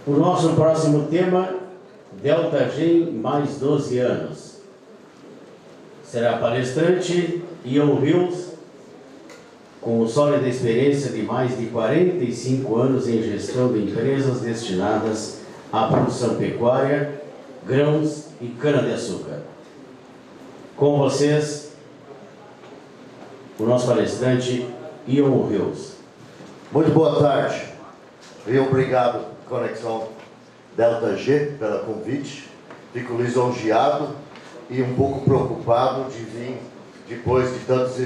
O nosso próximo tema, Delta Gen mais 12 anos. Será palestrante Ian Hills, com sólida experiência de mais de 45 anos em gestão de empresas destinadas à produção pecuária, grãos e cana-de-açúcar. Com vocês, o nosso palestrante Ian Hills. Muito boa tarde e obrigado, Conexão Delta G, pelo convite. Fico lisonjeado e um pouco preocupado de vir depois de tantos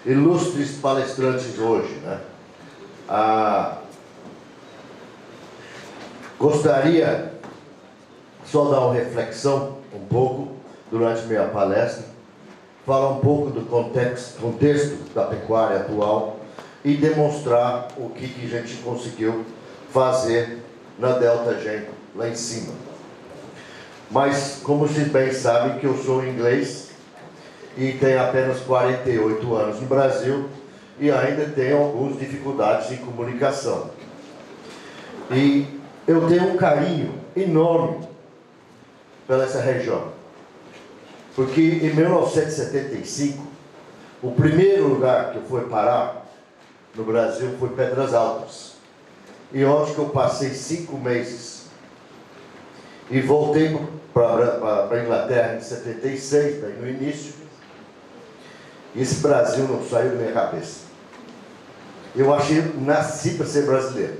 ilustres palestrantes hoje, né? Gostaria só dar uma reflexão um pouco durante minha palestra, falar um pouco do contexto da pecuária atual e demonstrar o que a gente conseguiu fazer na Delta Gen lá em cima. Mas, como vocês bem sabem, que eu sou inglês e tenho apenas 48 anos no Brasil e ainda tenho algumas dificuldades em comunicação. E eu tenho um carinho enorme pela essa região, porque em 1975, o primeiro lugar que eu fui parar no Brasil foi Pedras Altas, e onde que eu passei 5 meses e voltei para a Inglaterra em 76, daí no início. E esse Brasil não saiu da minha cabeça. Eu nasci para ser brasileiro,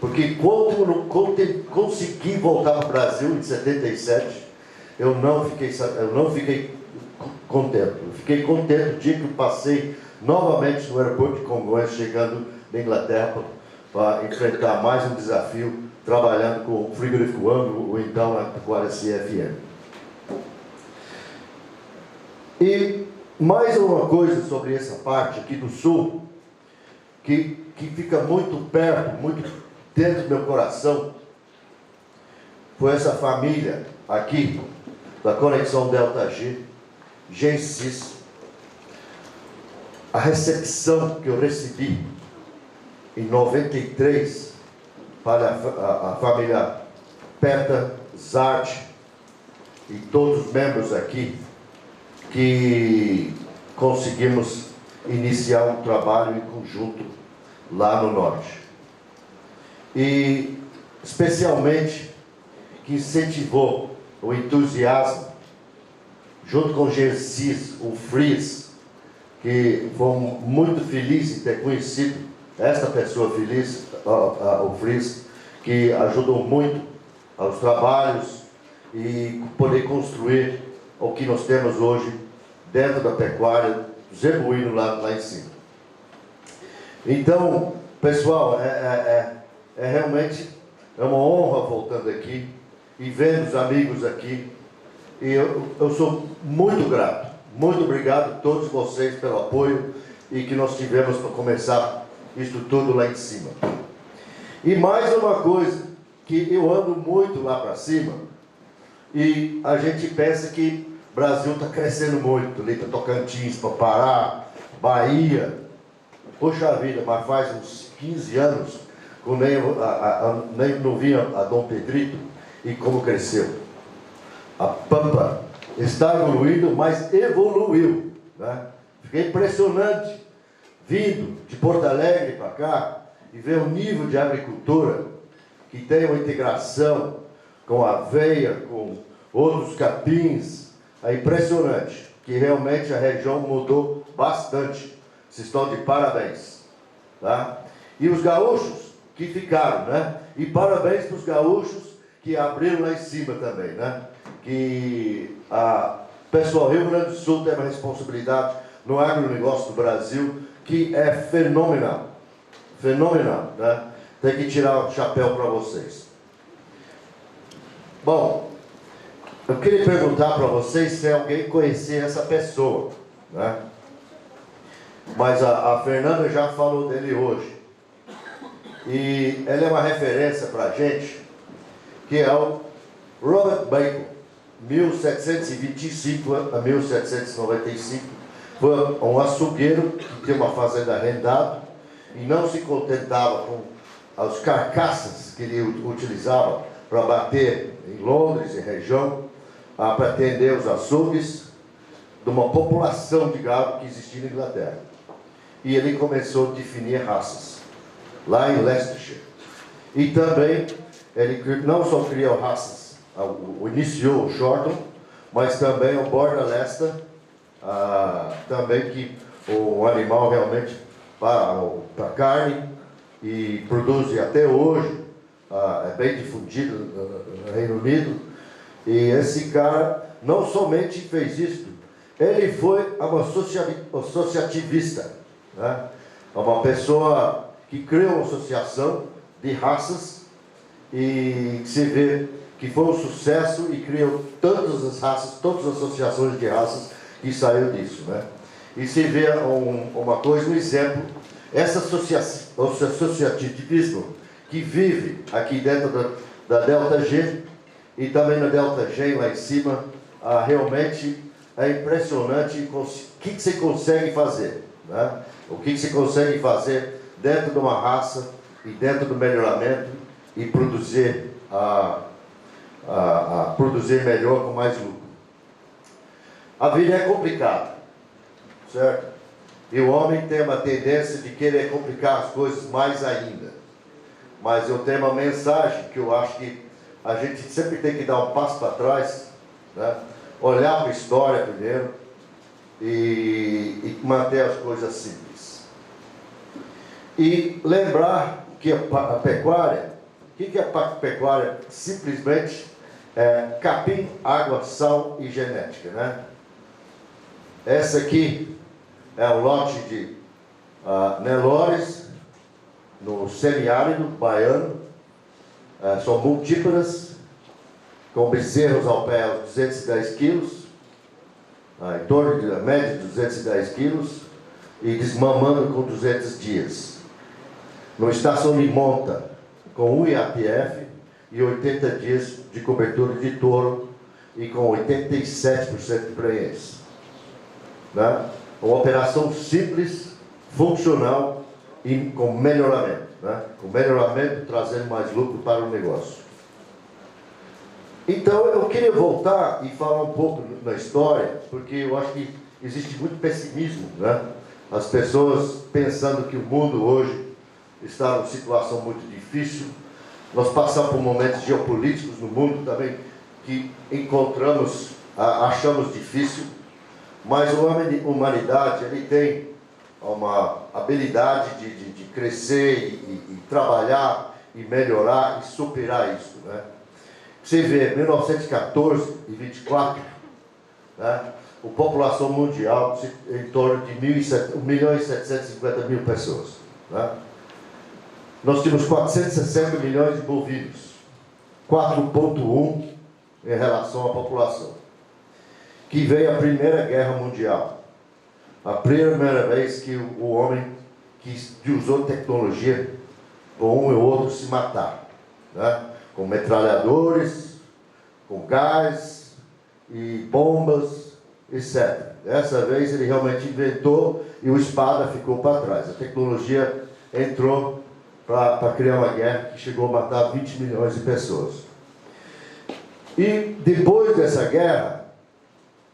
porque quando eu consegui voltar para o Brasil em 77, eu não fiquei contente. Eu fiquei contente no dia que eu passei novamente no aeroporto de Congonhas, chegando da Inglaterra para enfrentar mais um desafio, trabalhando com o frigorífico Anglo, ou então a pecuária CFM. E mais uma coisa sobre essa parte aqui do sul, que fica muito perto, muito dentro do meu coração, foi essa família aqui, da Conexão Delta G, Gensis. A recepção que eu recebi em 93 para a família Peta, Zart e todos os membros aqui, que conseguimos iniciar um trabalho em conjunto lá no norte. E especialmente que incentivou o entusiasmo, junto com o Gensis, o Fries, que foi muito feliz em ter conhecido esta pessoa feliz, o Fries, que ajudou muito aos trabalhos e poder construir o que nós temos hoje dentro da pecuária, zebuíno lá em cima. Então, pessoal, realmente uma honra voltando aqui e vendo os amigos aqui. E eu sou muito grato. Muito obrigado a todos vocês pelo apoio e que nós tivemos para começar isso tudo lá em cima. E mais uma coisa, que eu ando muito lá para cima e a gente pensa que o Brasil está crescendo muito, ali para Tocantins, para Pará, Bahia. Poxa vida, mas faz uns 15 anos que nem não vinha a Dom Pedrito e como cresceu. A Pampa está evoluindo, mas evoluiu, né? Fiquei impressionante vindo de Porto Alegre para cá e ver o nível de agricultura que tem uma integração com a aveia, com outros capins. É impressionante que realmente a região mudou bastante. Vocês estão de parabéns, tá? E os gaúchos que ficaram, né? E parabéns para os gaúchos que abriram lá em cima também, né? Que pessoal, Rio Grande do Sul tem uma responsabilidade no agronegócio do Brasil que é fenomenal, fenomenal, né? Tem que tirar o chapéu para vocês. Bom, eu queria perguntar para vocês se alguém conhecia essa pessoa, né? Mas a Fernanda já falou dele hoje. E ele é uma referência para a gente, que é o Robert Bacon, 1725 a 1795. Foi um açougueiro que tinha uma fazenda arrendada e não se contentava com as carcaças que ele utilizava para bater em Londres e região, para atender os açougues de uma população de gado que existia na Inglaterra. E ele começou a definir raças, lá em Leicestershire. E também, ele não só criou raças, iniciou o Shorton, mas também o Border Leicester, também que o animal realmente para carne, e produz até hoje, é bem difundido no Reino Unido. E esse cara não somente fez isso, ele foi um associativista, né? Uma pessoa que criou uma associação de raças e se vê que foi um sucesso e criou tantas as raças, todas as associações de raças que saiu disso, né? E se vê uma coisa, um exemplo, esse associativismo que vive aqui dentro da Delta G e também na Delta G lá em cima, realmente é impressionante o que você consegue fazer, né? O que você consegue fazer dentro de uma raça e dentro do melhoramento e produzir, produzir melhor com mais lucro. A vida é complicada, certo? E o homem tem uma tendência de querer complicar as coisas mais ainda. Mas eu tenho uma mensagem que eu acho que a gente sempre tem que dar um passo para trás, né? Olhar para a história primeiro e manter as coisas simples. E lembrar que a pecuária, o que é a pecuária? Simplesmente capim, água, sal e genética, né? Essa aqui é um lote de Nelores, no semiárido baiano. São multíparas, com bezerros ao pé aos 210 quilos, em torno de média de 210 quilos, e desmamando com 200 dias. No estação de monta, com 1 IATF e 80 dias de cobertura de touro e com 87% de prenhez, né? Uma operação simples, funcional e com melhoramento, né? Com melhoramento trazendo mais lucro para o negócio. Então eu queria voltar e falar um pouco da história, porque eu acho que existe muito pessimismo, né? As pessoas pensando que o mundo hoje está numa situação muito difícil. Nós passamos por momentos geopolíticos no mundo também que achamos difícil, mas a humanidade ele tem uma habilidade de crescer e trabalhar e melhorar e superar isso, né? Você vê, 1914 e 24, né, a população mundial em torno de 1.750.000 pessoas, né? Nós tínhamos 460 milhões de bovinos, 4,1 em relação à população. Que veio a Primeira Guerra Mundial. A primeira vez que o homem que usou tecnologia para um e outro se matar, né? Com metralhadores, com gás e bombas, etc. Dessa vez ele realmente inventou e o espada ficou para trás. A tecnologia entrou para criar uma guerra que chegou a matar 20 milhões de pessoas. E depois dessa guerra,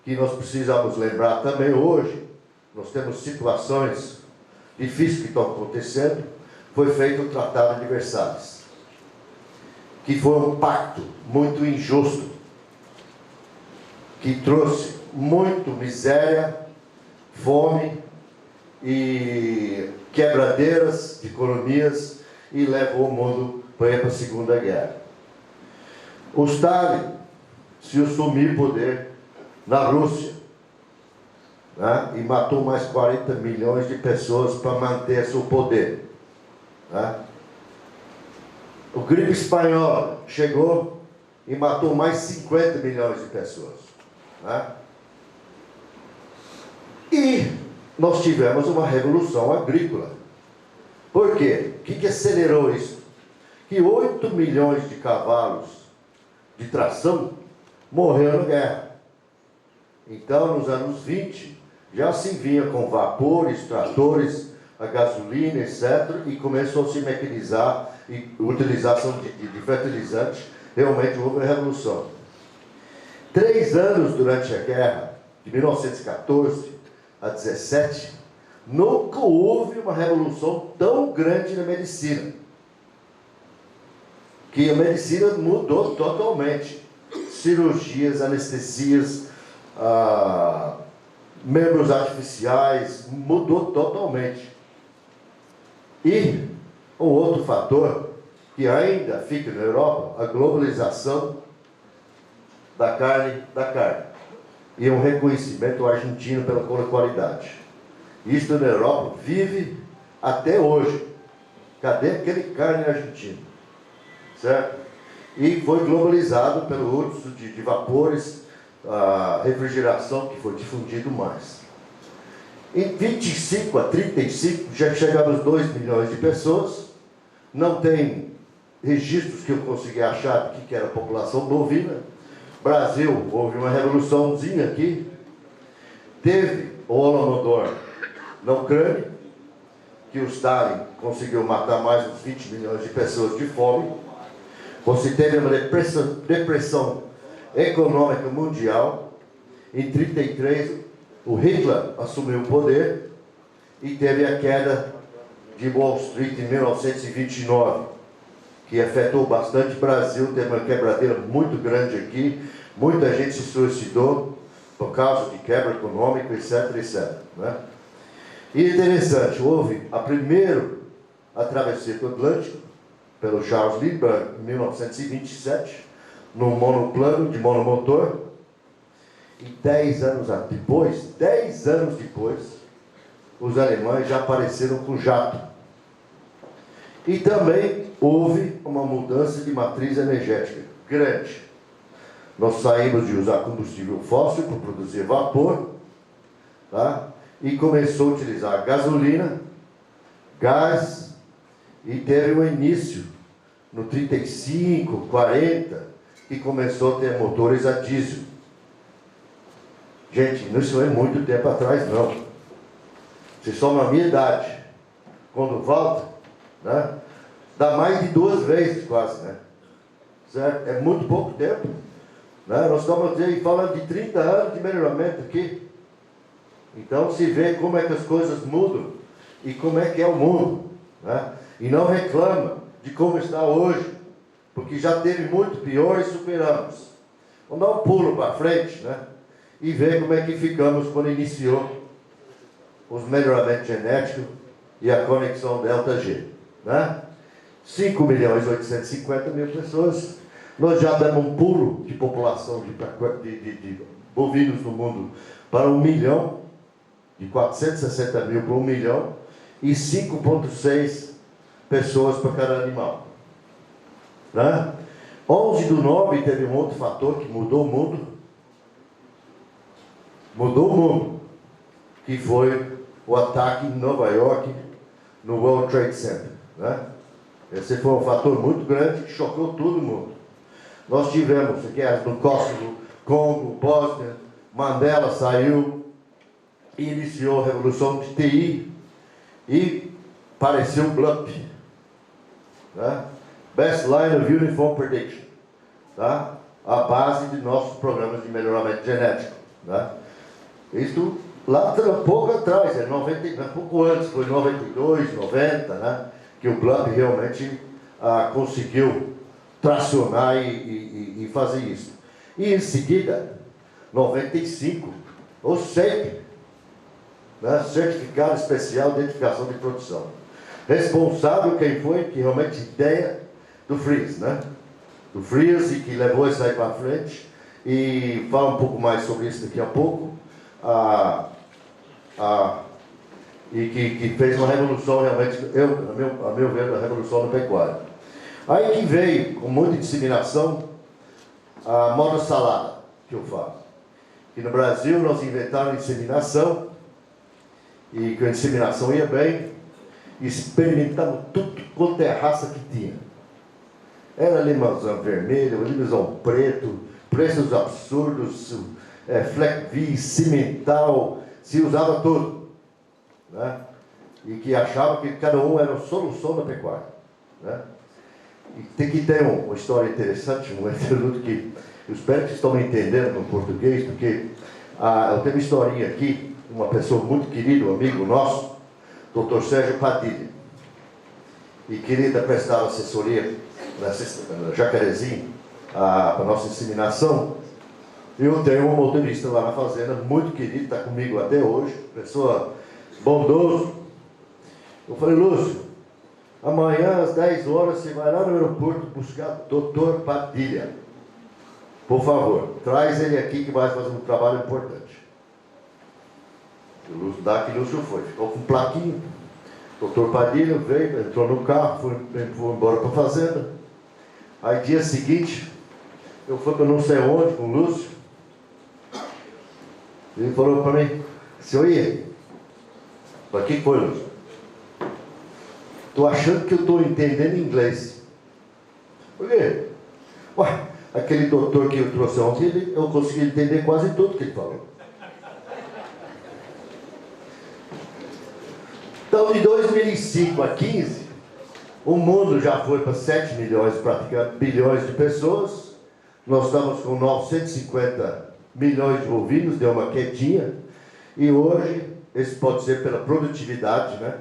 que nós precisamos lembrar também hoje, nós temos situações difíceis que estão acontecendo, foi feito o Tratado de Versalhes, que foi um pacto muito injusto, que trouxe muito miséria, fome e quebradeiras de economias e levou o mundo para a Segunda Guerra. O Stalin se assumiu o poder na Rússia, né? E matou mais 40 milhões de pessoas para manter seu poder, né? O gripe espanhola chegou e matou mais 50 milhões de pessoas, né? E nós tivemos uma revolução agrícola. Por quê? O que acelerou isso? Que 8 milhões de cavalos de tração morreram na guerra. Então, nos anos 20, já se vinha com vapores, tratores, a gasolina, etc., e começou a se mecanizar e utilização de fertilizantes, realmente houve uma revolução. 3 anos durante a guerra, de 1914 a 17, nunca houve uma revolução tão grande na medicina. Que a medicina mudou totalmente. Cirurgias, anestesias, membros artificiais, mudou totalmente. E um outro fator que ainda fica na Europa, a globalização da carne e um reconhecimento argentino pela qualidade. Isto na Europa vive até hoje. Cadê aquele carne argentino? Certo? E foi globalizado pelo uso de vapores, a refrigeração que foi difundido mais. Em 25 a 35 já chegamos a 2 milhões de pessoas. Não tem registros que eu consegui achar do que era a população bovina. Brasil, houve uma revoluçãozinha aqui. Teve o Holodomor na Ucrânia, que o Stalin conseguiu matar mais uns 20 milhões de pessoas de fome. Você teve uma depressão econômica mundial. Em 1933, o Hitler assumiu o poder e teve a queda de Wall Street em 1929, que afetou bastante o Brasil. Teve uma quebradeira muito grande aqui, muita gente se suicidou por causa de quebra econômica, etc, etc. Né? E interessante, houve a primeira travessia do Atlântico, pelo Charles Lindbergh, em 1927, no monoplano de monomotor, e 10 anos depois, os alemães já apareceram com jato. E também houve uma mudança de matriz energética grande. Nós saímos de usar combustível fóssil para produzir vapor, tá? E começou a utilizar gasolina, gás, e teve um início no 35, 40, que começou a ter motores a diesel. Gente, isso não é muito tempo atrás, não. Vocês são na minha idade. Quando volta, né, dá mais de 2 vezes quase, né? Certo? É muito pouco tempo. Né? Nós estamos aí falando de 30 anos de melhoramento aqui. Então se vê como é que as coisas mudam e como é que é o mundo. Né? E não reclama de como está hoje, porque já teve muito pior e superamos. Vamos dar um pulo para frente, né? E ver como é que ficamos quando iniciou os melhoramentos genéticos e a conexão delta G. Né? 5.850.000 pessoas. Nós já damos um pulo de população de bovinos no mundo para 1 milhão, de 460 mil para 1 milhão, e 5,6 pessoas para cada animal. Né? 11/9 teve um outro fator que mudou o mundo. Que foi o ataque em Nova York, no World Trade Center. Né? Esse foi um fator muito grande que chocou todo mundo. Nós tivemos guerras no Kosovo, Congo, Bósnia, Mandela saiu e iniciou a revolução de TI e apareceu o BLUP. Né? Best Line of Uniform Prediction. Tá? A base de nossos programas de melhoramento genético. Né? Isso lá pouco atrás, pouco antes, foi em 92, 90, né, que o BLUP realmente conseguiu tracionar e fazer isso. E em seguida, 95, o CEP, né, Certificado Especial de Identificação de Produção. Responsável quem foi, que realmente ideia do Fries, né? Do Fries, e que levou isso aí para frente, e fala um pouco mais sobre isso daqui a pouco. E que fez uma revolução realmente, a meu ver, a revolução da pecuária. Aí que veio, com muita disseminação, a moda salada, que eu falo. Que no Brasil nós inventaram a inseminação, e que a inseminação ia bem, e experimentamos tudo quanto é raça que tinha. Era limãozão vermelho, limãozão preto, preços absurdos, Fleck V, cimental, se usava tudo. Né? E que achava que cada um era a solução da pecuária. Né? E tem que ter uma história interessante, um interlude que eu espero que vocês estão me entendendo no português, porque eu tenho uma historinha aqui, uma pessoa muito querida, um amigo nosso, Dr. Sérgio Padilha. E querida prestava assessoria na Jacarezinho, para a nossa inseminação. Eu tenho um motorista lá na fazenda, muito querido, está comigo até hoje, pessoa bondoso. Eu falei, Lúcio, amanhã às 10 horas você vai lá no aeroporto buscar Dr. Padilha. Por favor, traz ele aqui que vai fazer um trabalho importante. O Lúcio daqui, Lúcio foi, ficou com plaquinha. Dr. Padilha veio, entrou no carro, foi embora para a fazenda. Aí dia seguinte, eu fui para não sei onde com o Lúcio. Ele falou para mim, senhor Iê, para que foi, Lúcio? Estou achando que eu estou entendendo inglês. Por quê? Ué, aquele doutor que eu trouxe ontem, eu consegui entender quase tudo que ele falou. Então, de 2005 a 15, o mundo já foi para 7 milhões, praticamente, bilhões de pessoas. Nós estamos com 950 milhões de bovinos, deu uma quedinha. E hoje, esse pode ser pela produtividade, né?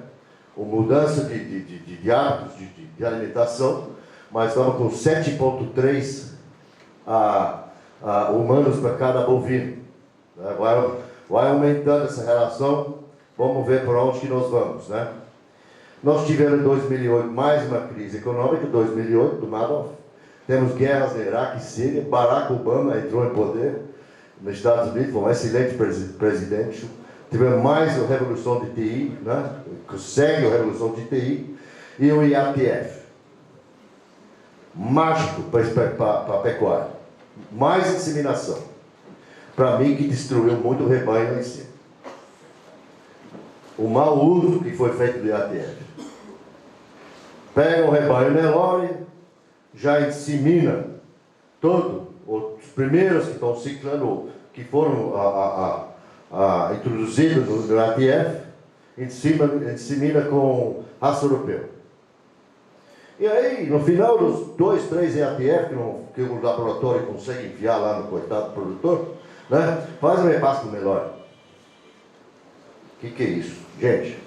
Ou mudança de hábitos de alimentação, mas estamos com 7,3 humanos para cada bovino. Vai aumentando essa relação, vamos ver para onde que nós vamos, né? Nós tivemos em 2008 mais uma crise econômica, 2008, do Madoff. Temos guerras no Iraque e Síria, Barack Obama entrou em poder nos Estados Unidos, foi um excelente presidente. Tivemos mais a revolução de TI, né? Segue a revolução de TI, e o IATF. Mágico para a pecuária. Mais inseminação. Para mim, que destruiu muito o rebanho lá em cima. O mau uso que foi feito do IATF. Pega o rebanho Nelore, já insemina todo, os primeiros que estão ciclando, que foram introduzidos no IATF, insemina com raça europeu. E aí, no final dos 2, 3 IATF, que o laboratório consegue enfiar lá no coitado do produtor, né, faz um repasse do melhor. O que é isso? Gente,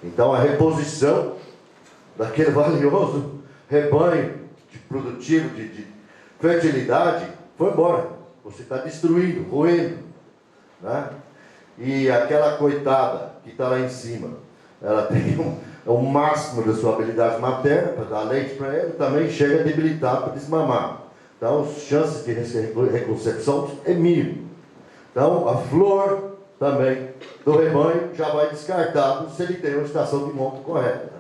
então a reposição daquele valioso rebanho produtivo de fertilidade foi embora. Você está destruindo, roendo, né? E aquela coitada que está lá em cima, ela tem o máximo da sua habilidade materna para dar leite para ela, também chega debilitado para desmamar. Então, as chances de reconcepção é mínimo. Então, a flor também do rebanho já vai descartado se ele tem uma estação de monta correta.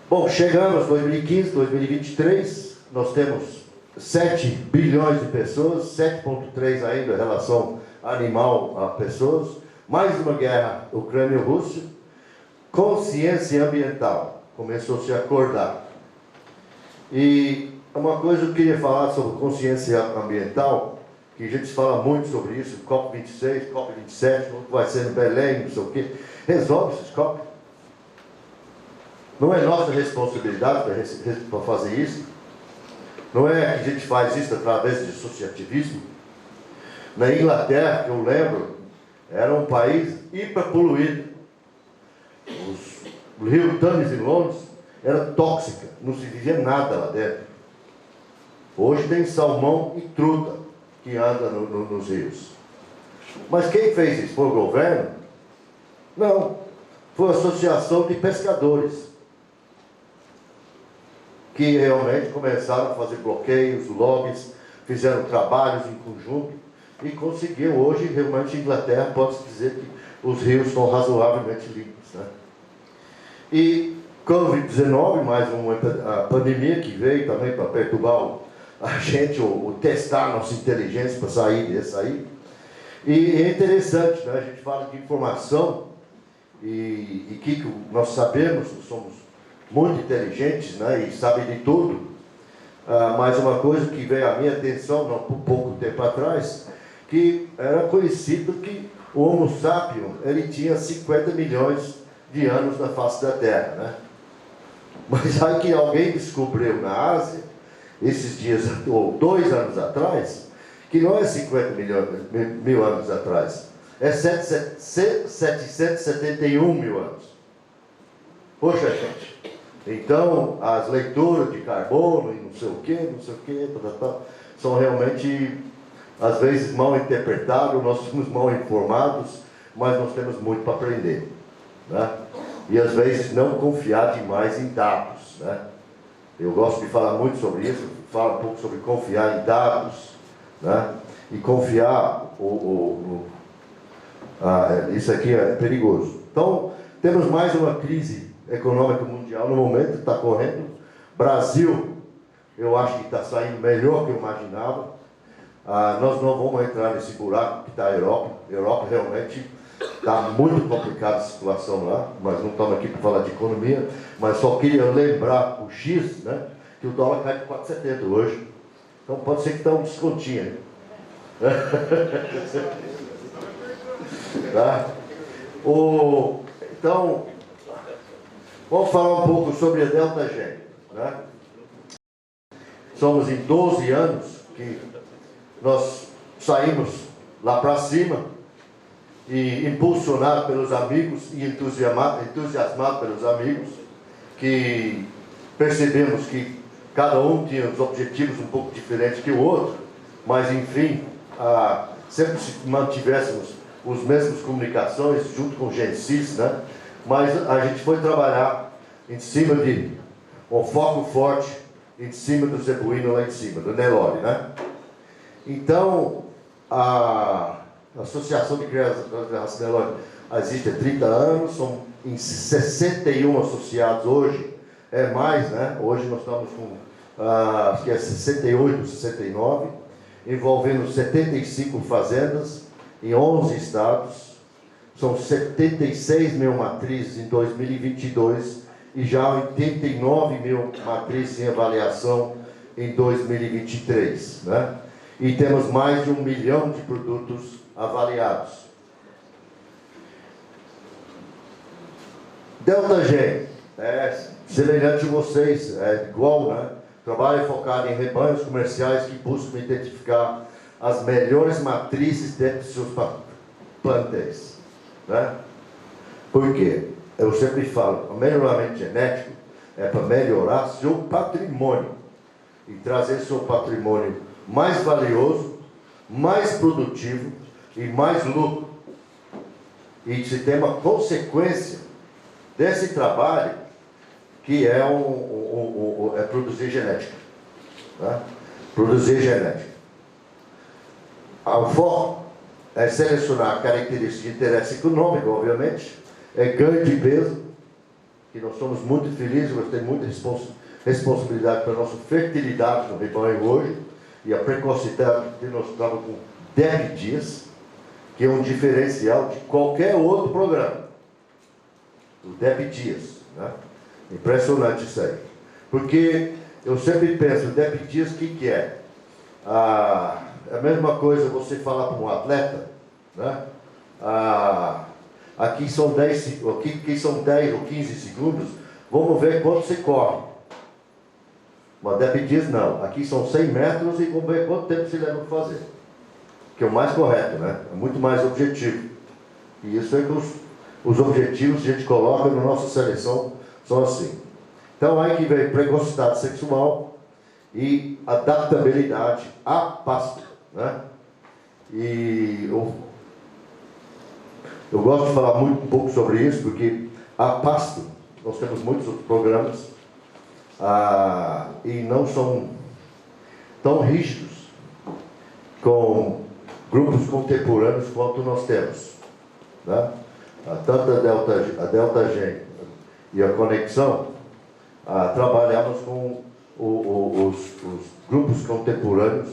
Bom, chegamos 2015, 2023, nós temos 7 bilhões de pessoas, 7,3 ainda em relação animal a pessoas, mais uma guerra Ucrânia-Rússia, consciência ambiental, começou a se acordar. E uma coisa que eu queria falar sobre consciência ambiental, que a gente fala muito sobre isso, COP26, COP27, vai ser no Belém, não sei o quê, resolve esses COP. Não é nossa responsabilidade para fazer isso. Não é que a gente faz isso através de associativismo. Na Inglaterra, que eu lembro, era um país hiperpoluído. O rio Thames em Londres era tóxica, não se vivia nada lá dentro. Hoje tem salmão e truta que anda nos rios. Mas quem fez isso? Foi o governo? Não. Foi a associação de pescadores, que realmente começaram a fazer bloqueios, logs, fizeram trabalhos em conjunto e conseguiram hoje, realmente, a Inglaterra pode-se dizer que os rios estão razoavelmente limpos, né? E Covid-19, mais uma pandemia que veio também para perturbar a gente, ou testar nossa inteligência para sair desse aí. E é interessante, né? A gente fala de informação e que nós sabemos, somos muito inteligentes, né? E sabem de tudo. Mas uma coisa que veio à minha atenção, não por pouco tempo atrás, que era conhecido que o Homo sapiens, ele tinha 50 milhões de anos na face da Terra, né? Mas aí que alguém descobriu na Ásia, esses dias, ou 2 anos atrás, que não é 50 mil anos atrás, é 771 mil anos. Poxa, gente. Então, as leituras de carbono e não sei o que, são realmente, às vezes, mal interpretadas, nós somos mal informados, mas nós temos muito para aprender, né? E, às vezes, não confiar demais em dados, né? Eu gosto de falar muito sobre isso, falo um pouco sobre confiar em dados, né? E confiar, isso aqui é perigoso. Então, temos mais uma crise econômica mundial no momento, está correndo. Brasil, eu acho que está saindo melhor que eu imaginava. Nós não vamos entrar nesse buraco que está a Europa. A Europa realmente está muito complicada a situação lá, mas não estamos aqui para falar de economia, mas só queria lembrar o X, né, que o dólar cai de 4,70 hoje. Então pode ser que está um descontinho. Tá? Então, vamos falar um pouco sobre a Delta G, né? Somos em 12 anos que nós saímos lá para cima e impulsionados pelos amigos e entusiasmados pelos amigos, que percebemos que cada um tinha os objetivos um pouco diferentes que o outro, mas enfim, sempre mantivéssemos os mesmos comunicações junto com o Gensis, né? Mas a gente foi trabalhar em cima de um foco forte, em cima do zebuíno lá em cima, do Nelore, né? Então, a Associação de Crianças da Raça Nelore existe há 30 anos, são em 61 associados hoje, é mais, né? Hoje nós estamos com, acho que é 68, 69, envolvendo 75 fazendas em 11 estados, são 76 mil matrizes em 2022 e já 89 mil matrizes em avaliação em 2023, né? E temos mais de 1 milhão de produtos avaliados. Delta G é semelhante a vocês, é igual, né? Trabalho focado em rebanhos comerciais que buscam identificar as melhores matrizes dentro de seus plantéis, né? Por quê? Eu sempre falo, o melhoramento genético é para melhorar seu patrimônio e trazer seu patrimônio mais valioso, mais produtivo e mais lucro. E se tem uma consequência desse trabalho, que é, é produzir genética, né? Produzir genética. O foco é selecionar características de interesse econômico, obviamente, é ganho de peso, que nós somos muito felizes, nós temos muita responsabilidade para a nossa fertilidade no rebanho hoje, e a precocidade que nós estamos com 10 dias, que é um diferencial de qualquer outro programa. O 10 dias, né? Impressionante isso aí. Porque eu sempre penso, 10 dias, o que é? É a mesma coisa você falar para um atleta, né? Aqui são 10 ou 15 segundos, vamos ver quanto você corre. Mas 10 dias não, aqui são 100 metros e vamos ver quanto tempo você leva para fazer. Que é o mais correto, né? É muito mais objetivo. E isso é que os objetivos que a gente coloca na nossa seleção são assim. Então aí que vem precocidade sexual e adaptabilidade a pasto, né? E eu gosto de falar um pouco sobre isso, porque a pasto, nós temos muitos outros programas, e não são tão rígidos com grupos contemporâneos quanto nós temos, né? Tanto a Delta G e a Conexão, trabalhamos com os grupos contemporâneos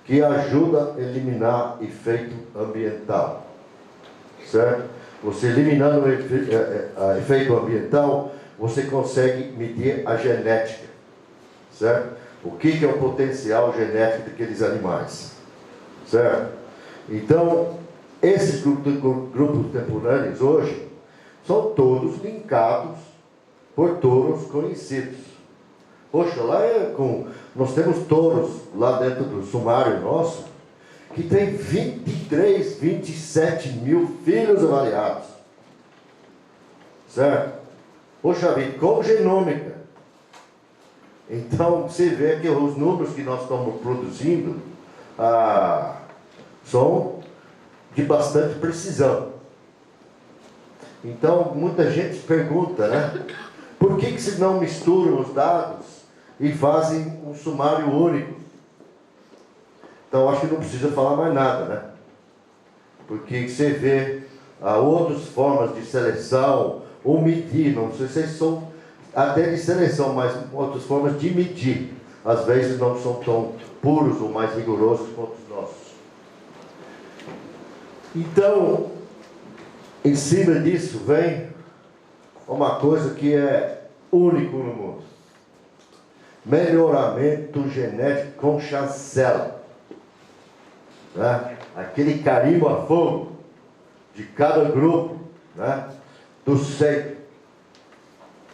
que ajudam a eliminar efeito ambiental, certo? Você eliminando o efeito ambiental, você consegue medir a genética, certo? O que é o potencial genético daqueles animais, certo? Então, esses grupos temporâneos hoje são todos linkados por touros conhecidos. Poxa, lá nós temos touros lá dentro do sumário nosso, que tem 23, 27 mil filhos avaliados. Certo? Poxa vida, com genômica. Então, você vê que os números que nós estamos produzindo são de bastante precisão. Então, muita gente pergunta, né? Por que se não misturam os dados e fazem um sumário único? Então, acho que não precisa falar mais nada, né? Porque você vê outras formas de seleção, ou medir, não sei se são até de seleção, mas outras formas de medir. Às vezes não são tão puros ou mais rigorosos quanto os nossos. Então, em cima disso vem uma coisa que é único no mundo. Melhoramento genético com chancela. Né? Aquele carimbo a fogo de cada grupo, né? Do seio.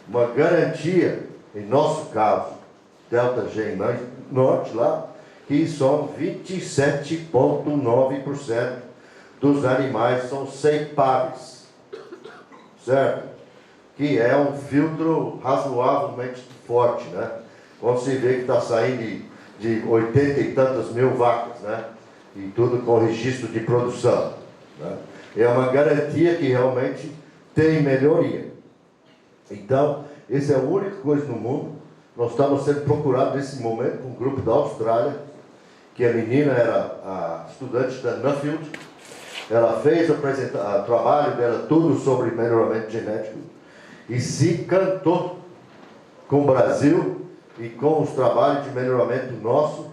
Uma garantia, em nosso caso, Delta G mais Norte lá, que são 27,9% dos animais são ceipáveis, certo? Que é um filtro razoavelmente forte, né? Quando se vê que está saindo de 80 e tantas mil vacas, né? E tudo com registro de produção, né? É uma garantia que realmente tem melhoria. Então, essa é a única coisa no mundo. Nós estamos sendo procurados nesse momento com um grupo da Austrália, que a menina era a estudante da Nuffield. Ela fez o trabalho dela tudo sobre melhoramento genético e se encantou com o Brasil e com os trabalhos de melhoramento nosso,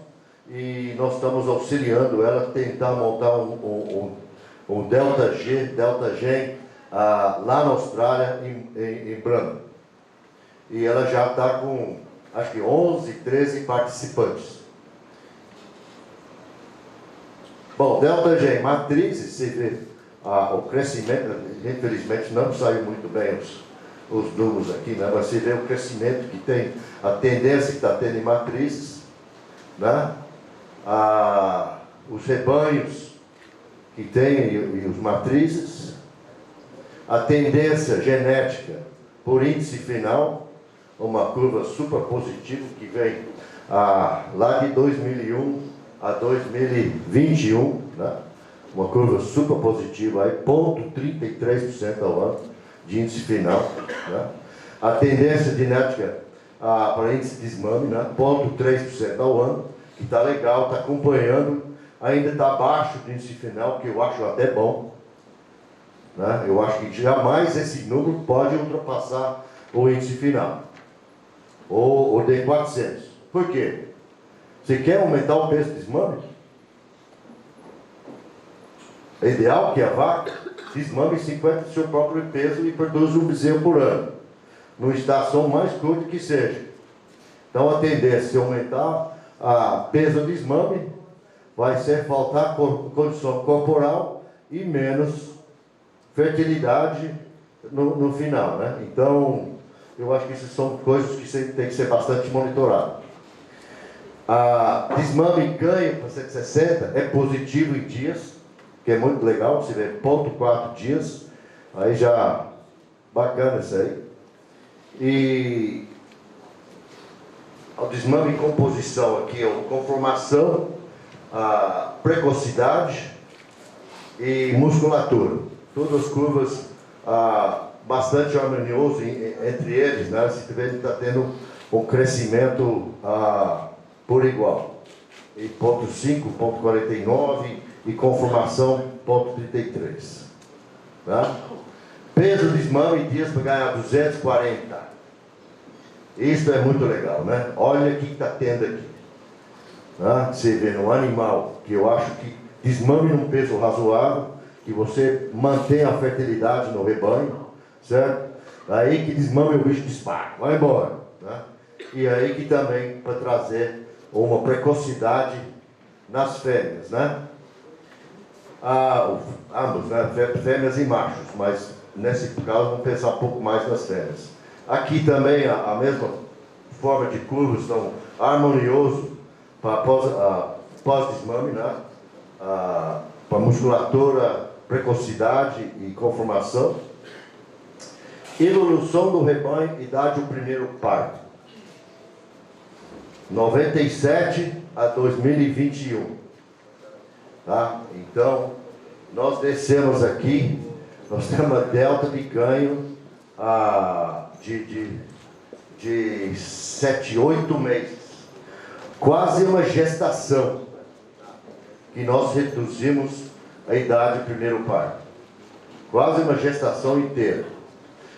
e nós estamos auxiliando ela a tentar montar um Delta G lá na Austrália, em Brahma. E ela já está com, acho que 11, 13 participantes. Bom, Delta G, matrizes, você vê o crescimento, infelizmente não saiu muito bem os números aqui, né? Mas você vê o crescimento que tem, a tendência que está tendo em matrizes, né? Os rebanhos que tem e os matrizes, a tendência genética por índice final, uma curva super positiva que vem lá de 2001 a 2021, né? Uma curva super positiva, aí, 0,33% ao ano de índice final, né? A tendência genética para índice de desmame, né? 0,3% ao ano, que está legal, está acompanhando, ainda está abaixo do índice final, que eu acho até bom, né? Eu acho que jamais esse número pode ultrapassar o índice final, ou o D400. Por quê? Você quer aumentar o peso do desmame? É ideal que a vaca desmame 50% do seu próprio peso e produza um bezerro por ano, numa estação mais curta que seja. Então a tendência é aumentar a peso do desmame, vai ser faltar condição corporal e menos fertilidade no final, né? Então, eu acho que essas são coisas que tem que ser bastante monitorado. Desmame e ganho para 160 é positivo em dias, que é muito legal, você vê 0,4 dias, aí já bacana isso aí. E o desmame em composição aqui é conformação, precocidade e musculatura. Todas as curvas bastante harmonioso entre eles, né? Se tiver, ele está tendo um crescimento por igual. E 0,5, 0,49 e conformação 0,33. Tá? Peso de desmame em dias para ganhar 240. Isso é muito legal, né? Olha o que está tendo aqui. Tá? Você vê um animal que eu acho que desmame num peso razoável, que você mantém a fertilidade no rebanho, certo? Aí que desmame o bicho dispara, vai embora, né? E aí que também para trazer uma precocidade nas fêmeas, né? Ambos, né? Fêmeas e machos, mas nesse caso vamos pensar um pouco mais nas fêmeas. Aqui também a mesma forma de curvas, estão harmonioso para pós-desmame, né? Para musculatura, precocidade e conformação. Evolução do rebanho, idade do primeiro parto. 97 a 2021. Tá? Então, nós descemos aqui, nós temos uma delta de ganho de 7, 8 meses. Quase uma gestação, que nós reduzimos a idade do primeiro parto. Quase uma gestação inteira.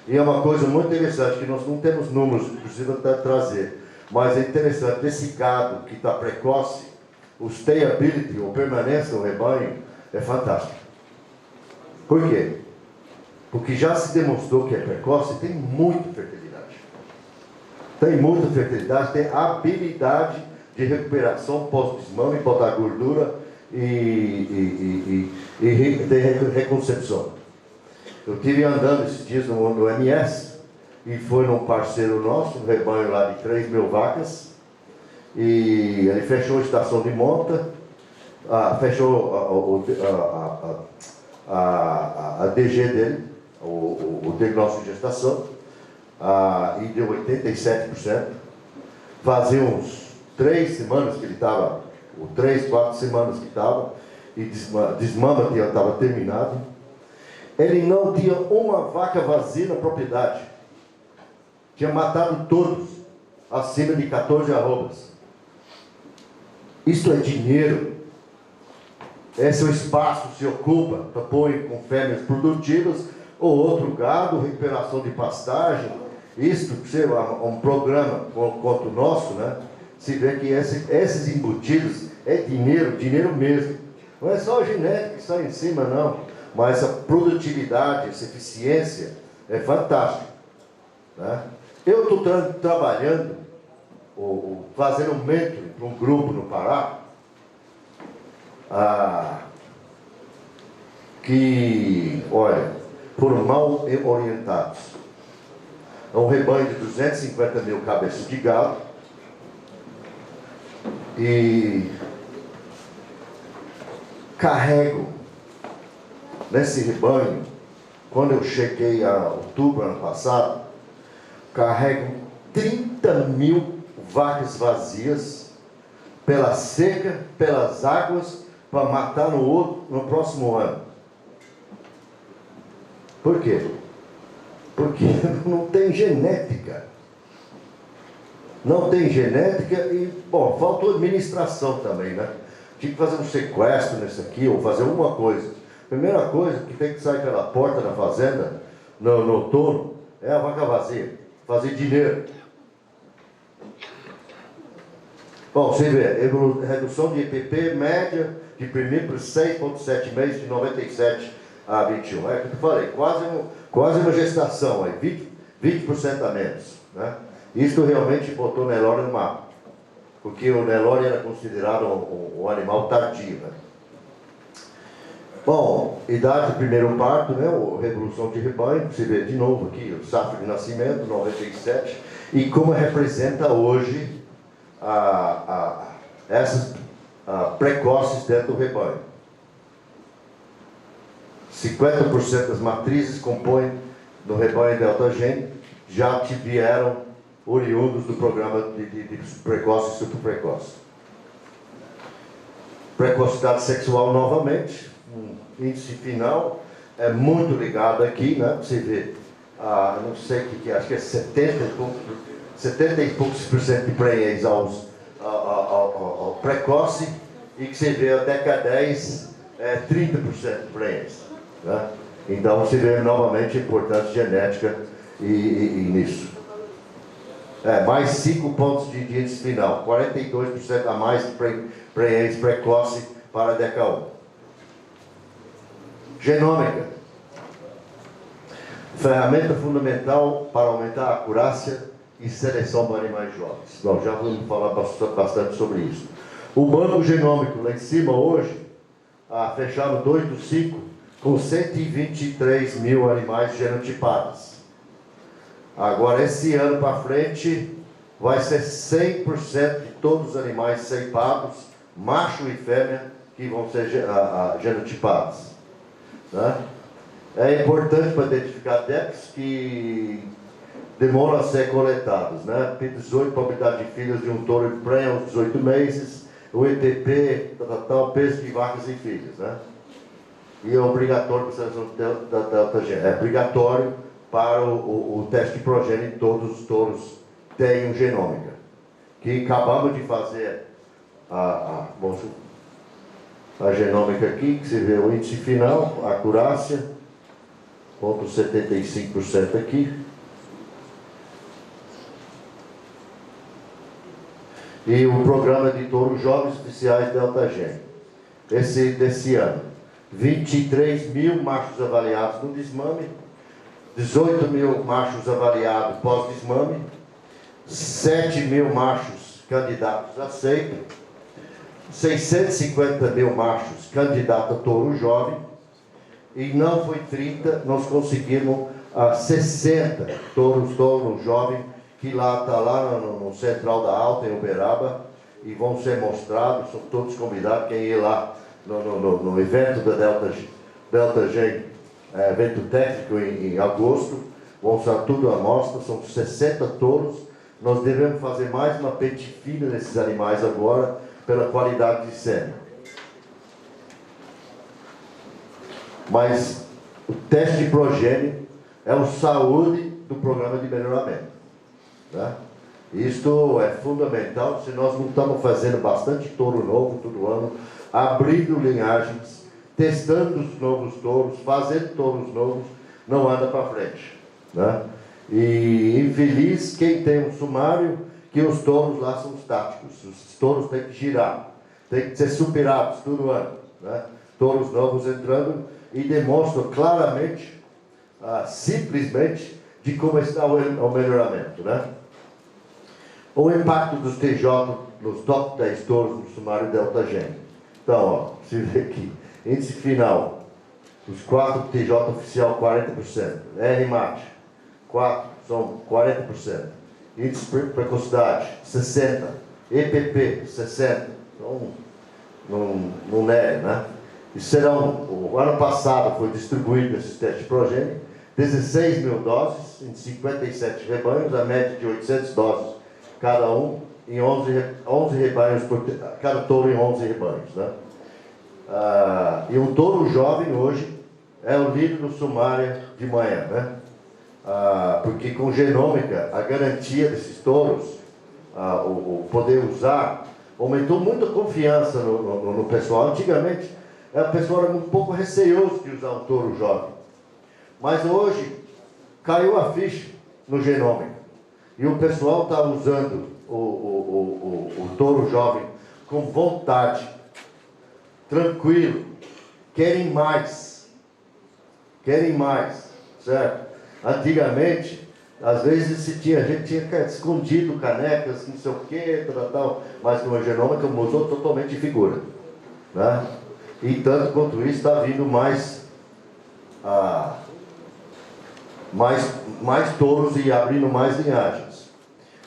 E é uma coisa muito interessante, que nós não temos números, precisa trazer, mas é interessante, esse gado que está precoce, o stayability, ou permanência no rebanho, é fantástico. Por quê? Porque já se demonstrou que é precoce, tem muita fertilidade. Tem muita fertilidade, tem habilidade de recuperação pós-desmame, botar gordura e ter reconcepção. Eu estive andando esses dias no MS e foi num parceiro nosso, um rebanho lá de 3.000 vacas, e ele fechou a estação de monta, fechou a DG dele, o diagnóstico de gestação, e deu 87%. Fazia uns 3 semanas que ele estava, ou 3, 4 semanas que estava, e desmama estava terminado. Ele não tinha uma vaca vazia na propriedade. Tinha matado todos, acima de 14 arrobas. Isso é dinheiro. Esse é o espaço que se ocupa para pôr com fêmeas produtivas, ou outro gado, recuperação de pastagem. Isto, um programa quanto o nosso, né? Se vê que esses embutidos é dinheiro, dinheiro mesmo. Não é só a genética que está em cima, não. Mas a produtividade, essa eficiência é fantástica. Né? Eu estou trabalhando, fazendo um mentoring para um grupo no Pará, que, olha, foram mal orientados. É um rebanho de 250.000 cabeças de gado, e carrego nesse rebanho, quando eu cheguei a outubro ano passado, carrego 30.000 vacas vazias pela seca, pelas águas, para matar no próximo ano. Por quê? Porque não tem genética. Não tem genética e, bom, faltou administração também, né? Tinha que fazer um sequestro nesse aqui, ou fazer alguma coisa. Primeira coisa que tem que sair pela porta da fazenda, no outono, é a vaca vazia. Fazer dinheiro. Bom, você vê, redução de EPP média de primeiro para 6,7 meses, de 97 a 21. É o que eu falei, quase uma gestação, aí, 20% a menos. Né? Isso realmente botou o Nelore no mapa. Porque o Nelore era considerado um animal tardio. Né? Bom, idade do primeiro parto, né? Revolução de rebanho, você vê de novo aqui, o safra de nascimento, 97, e como representa hoje essas precoces dentro do rebanho. 50% das matrizes compõem do rebanho Delta Gen, já vieram oriundos do programa de precoce e super precoce. Precocidade sexual novamente, índice final é muito ligado aqui, né? Você vê, não sei o que é, acho que é 70 e poucos por cento de prenhez ao precoce, e que você vê a década 10 é 30% de prenhez. Né? Então você vê novamente a importância genética e nisso. Mais 5 pontos de índice final, 42% a mais de prenhez precoce para a década 1. Genômica. Ferramenta fundamental para aumentar a acurácia e seleção para animais jovens. Bom, já vamos falar bastante sobre isso. O banco genômico lá em cima hoje, fechado 2/5, com 123 mil animais genotipados. Agora, esse ano para frente, vai ser 100% de todos os animais ceipados, macho e fêmea, que vão ser genotipados. Né? É importante para identificar adeptos que demoram a ser coletados. Né? P18, probabilidade de filhos de um touro de prenha aos 18 meses, o ETP, peso de vacas e filhos. Né? E é obrigatório para a seleção da delta G. É obrigatório para o teste de progênie, todos os touros têm genômica. Que acabamos de fazer a genômica aqui, que você vê o índice final, a acurácia, 0,75% aqui. E o programa de touros jovens oficiais Delta G. Desse ano. 23 mil machos avaliados no desmame, 18 mil machos avaliados pós-desmame, 7 mil machos candidatos a seito, 650 mil machos candidatos a touro jovem, e não foi 30, nós conseguimos 60 touros jovem, que lá está lá no Central da Alta, em Uberaba, e vão ser mostrados, são todos convidados, quem ir lá no evento da Delta G, evento técnico em agosto, vão usar tudo à mostra, são 60 touros. Nós devemos fazer mais uma pente fina nesses animais agora, pela qualidade de sêmen. Mas o teste de progênio é o saúde do programa de melhoramento. Né? Isto é fundamental, se nós não estamos fazendo bastante touro novo todo ano, abrindo linhagens, testando os novos touros, fazendo touros novos, não anda para frente. Né? E infeliz quem tem um sumário que os touros lá são estáticos. Os touros têm que girar, têm que ser superados todo ano. Né? Touros novos entrando e demonstram claramente, simplesmente, de como está o melhoramento. Né? O impacto dos TJ nos top 10 touros no sumário Delta G. Então, ó, você vê aqui, índice final, os 4 TJ oficial 40%, R-MAT 4 são 40%, índice de precocidade 60%, EPP 60%, então não é, né? E serão, o ano passado foi distribuído esses testes de progênio, 16 mil doses em 57 rebanhos, a média de 800 doses cada um, em 11 rebanhos, cada touro em 11 rebanhos. Né? E um touro jovem hoje é o líder do sumário de manhã. Né? Porque com genômica, a garantia desses touros, o poder usar, aumentou muito a confiança no pessoal. Antigamente, o pessoal era um pouco receoso de usar um touro jovem. Mas hoje, caiu a ficha no genômica. E o pessoal está usando o touro jovem com vontade, tranquilo, querem mais, certo? Antigamente, às vezes a gente tinha escondido canecas, não sei o que, tal, mas com a genômica mudou totalmente de figura. Né? E tanto quanto isso, está vindo mais touros e abrindo mais linhagens.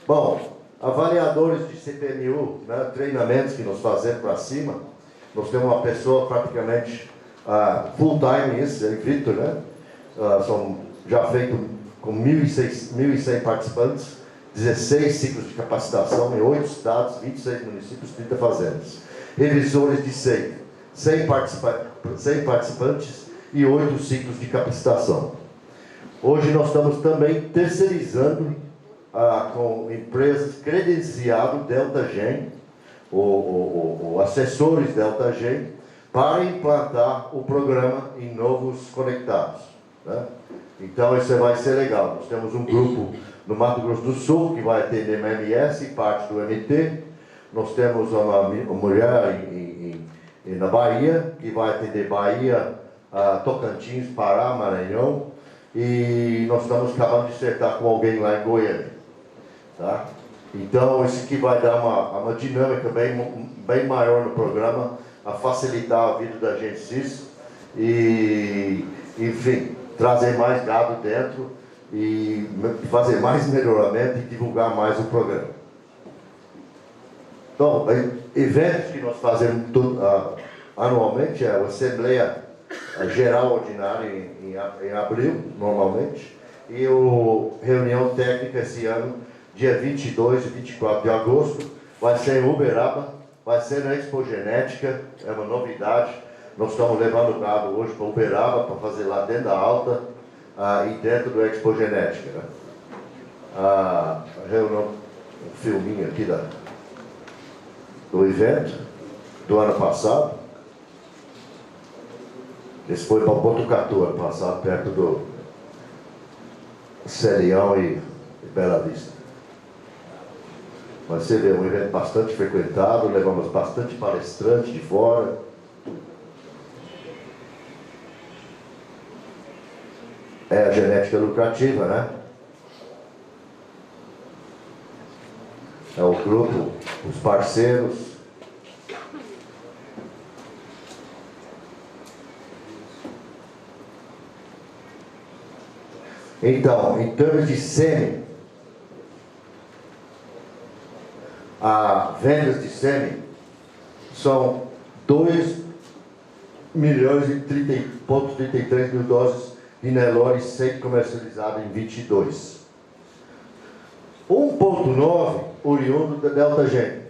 Bom, avaliadores de CPMU, né, treinamentos que nós fazemos para cima, nós temos uma pessoa praticamente full time nisso, é Victor, né? São já feito com 1.100 participantes, 16 ciclos de capacitação em 8 estados, 26 municípios, 30 fazendas. Revisores de seito, 100 participantes e 8 ciclos de capacitação. Hoje nós estamos também terceirizando com empresas credenciadas Delta G, assessores Delta G, para implantar o programa em novos conectados. Né? Então isso vai ser legal. Nós temos um grupo no Mato Grosso do Sul que vai atender MMS e parte do MT. Nós temos uma mulher na Bahia, que vai atender Bahia, Tocantins, Pará, Maranhão. E nós estamos acabando de acertar com alguém lá em Goiânia. Tá? Então, isso aqui vai dar uma dinâmica bem maior no programa, a facilitar a vida da gente, e, enfim, trazer mais gado dentro e fazer mais melhoramento e divulgar mais o programa. Então, eventos que nós fazemos anualmente é a Assembleia Geral Ordinária em abril, normalmente, e a reunião técnica esse ano, dia 22 e 24 de agosto, vai ser em Uberaba, vai ser na Expo Genética, é uma novidade. Nós estamos levando o gado hoje para Uberaba, para fazer lá dentro da Alta e dentro do Expo Genética. Né? A reunião, um filminho aqui do evento, do ano passado. Esse foi para Botucatu, ano passado, perto do Serião e Bela Vista. Mas você vê, um evento bastante frequentado, levamos bastante palestrantes de fora. É a genética lucrativa, né? É o grupo, os parceiros. Então, em termos de sêmen, a vendas de sêmen são 2.033 mil doses de Nelore sendo comercializado em 22. 1,9 oriundo da Delta Gen.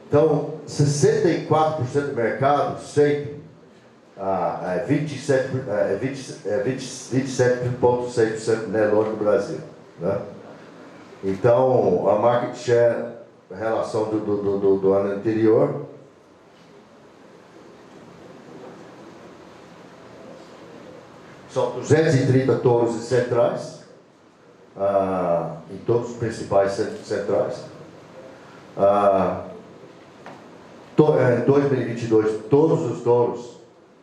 Então, 64% do mercado sempre 27,6% Nelore no Brasil. Né? Então, a market share, a relação do ano anterior, são 230 touros e centrais, em todos os principais centros centrais. Em 2022, todos os touros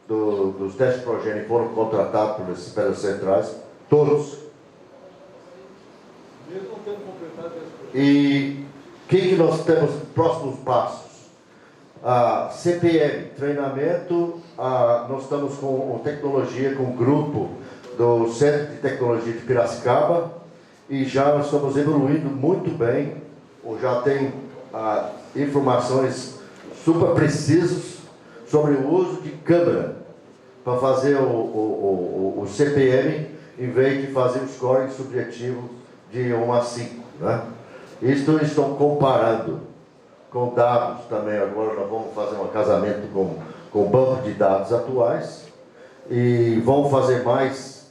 dos testes progênios foram contratados pelas centrais, todos. Mesmo tendo completado esse projeto. E o que nós temos próximos passos? CPM, treinamento, nós estamos com tecnologia, com o grupo do Centro de Tecnologia de Piracicaba e já nós estamos evoluindo muito bem, já tem informações super precisas sobre o uso de câmera para fazer o CPM em vez de fazer o scoring subjetivo de 1 a 5. Né? Isto estão comparando com dados também. Agora nós vamos fazer um casamento com o banco de dados atuais e vamos fazer mais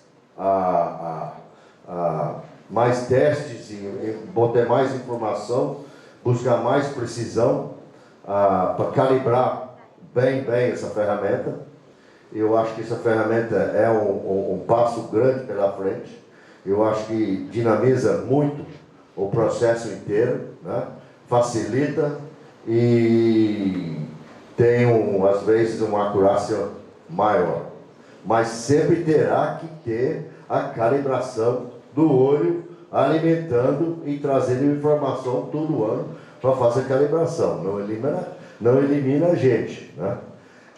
mais testes e botar mais informação, buscar mais precisão para calibrar bem essa ferramenta. Eu acho que essa ferramenta é um passo grande pela frente. Eu acho que dinamiza muito o processo inteiro, né? Facilita e tem, às vezes, uma acurácia maior. Mas sempre terá que ter a calibração do olho, alimentando e trazendo informação todo ano para fazer a calibração. Não elimina a gente. Né?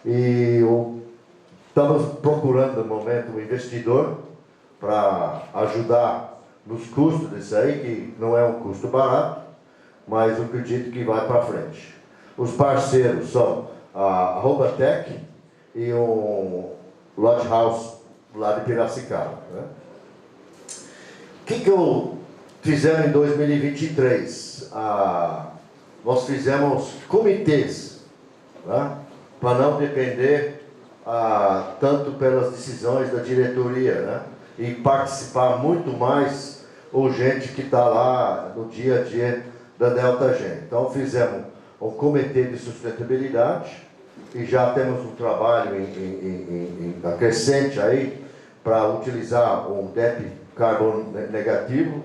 E estamos procurando, no momento, um investidor para ajudar nos custos disso aí, que não é um custo barato, mas eu acredito que vai para frente. Os parceiros são a Robatec e o Lodge House lá de Piracicaba. Né? O que eu fizemos em 2023? Nós fizemos comitês, né? Para não depender tanto pelas decisões da diretoria, né? E participar muito mais o gente que está lá no dia a dia da Delta Gen. Então fizemos um comitê de sustentabilidade e já temos um trabalho em crescente aí para utilizar um DEP carbono negativo.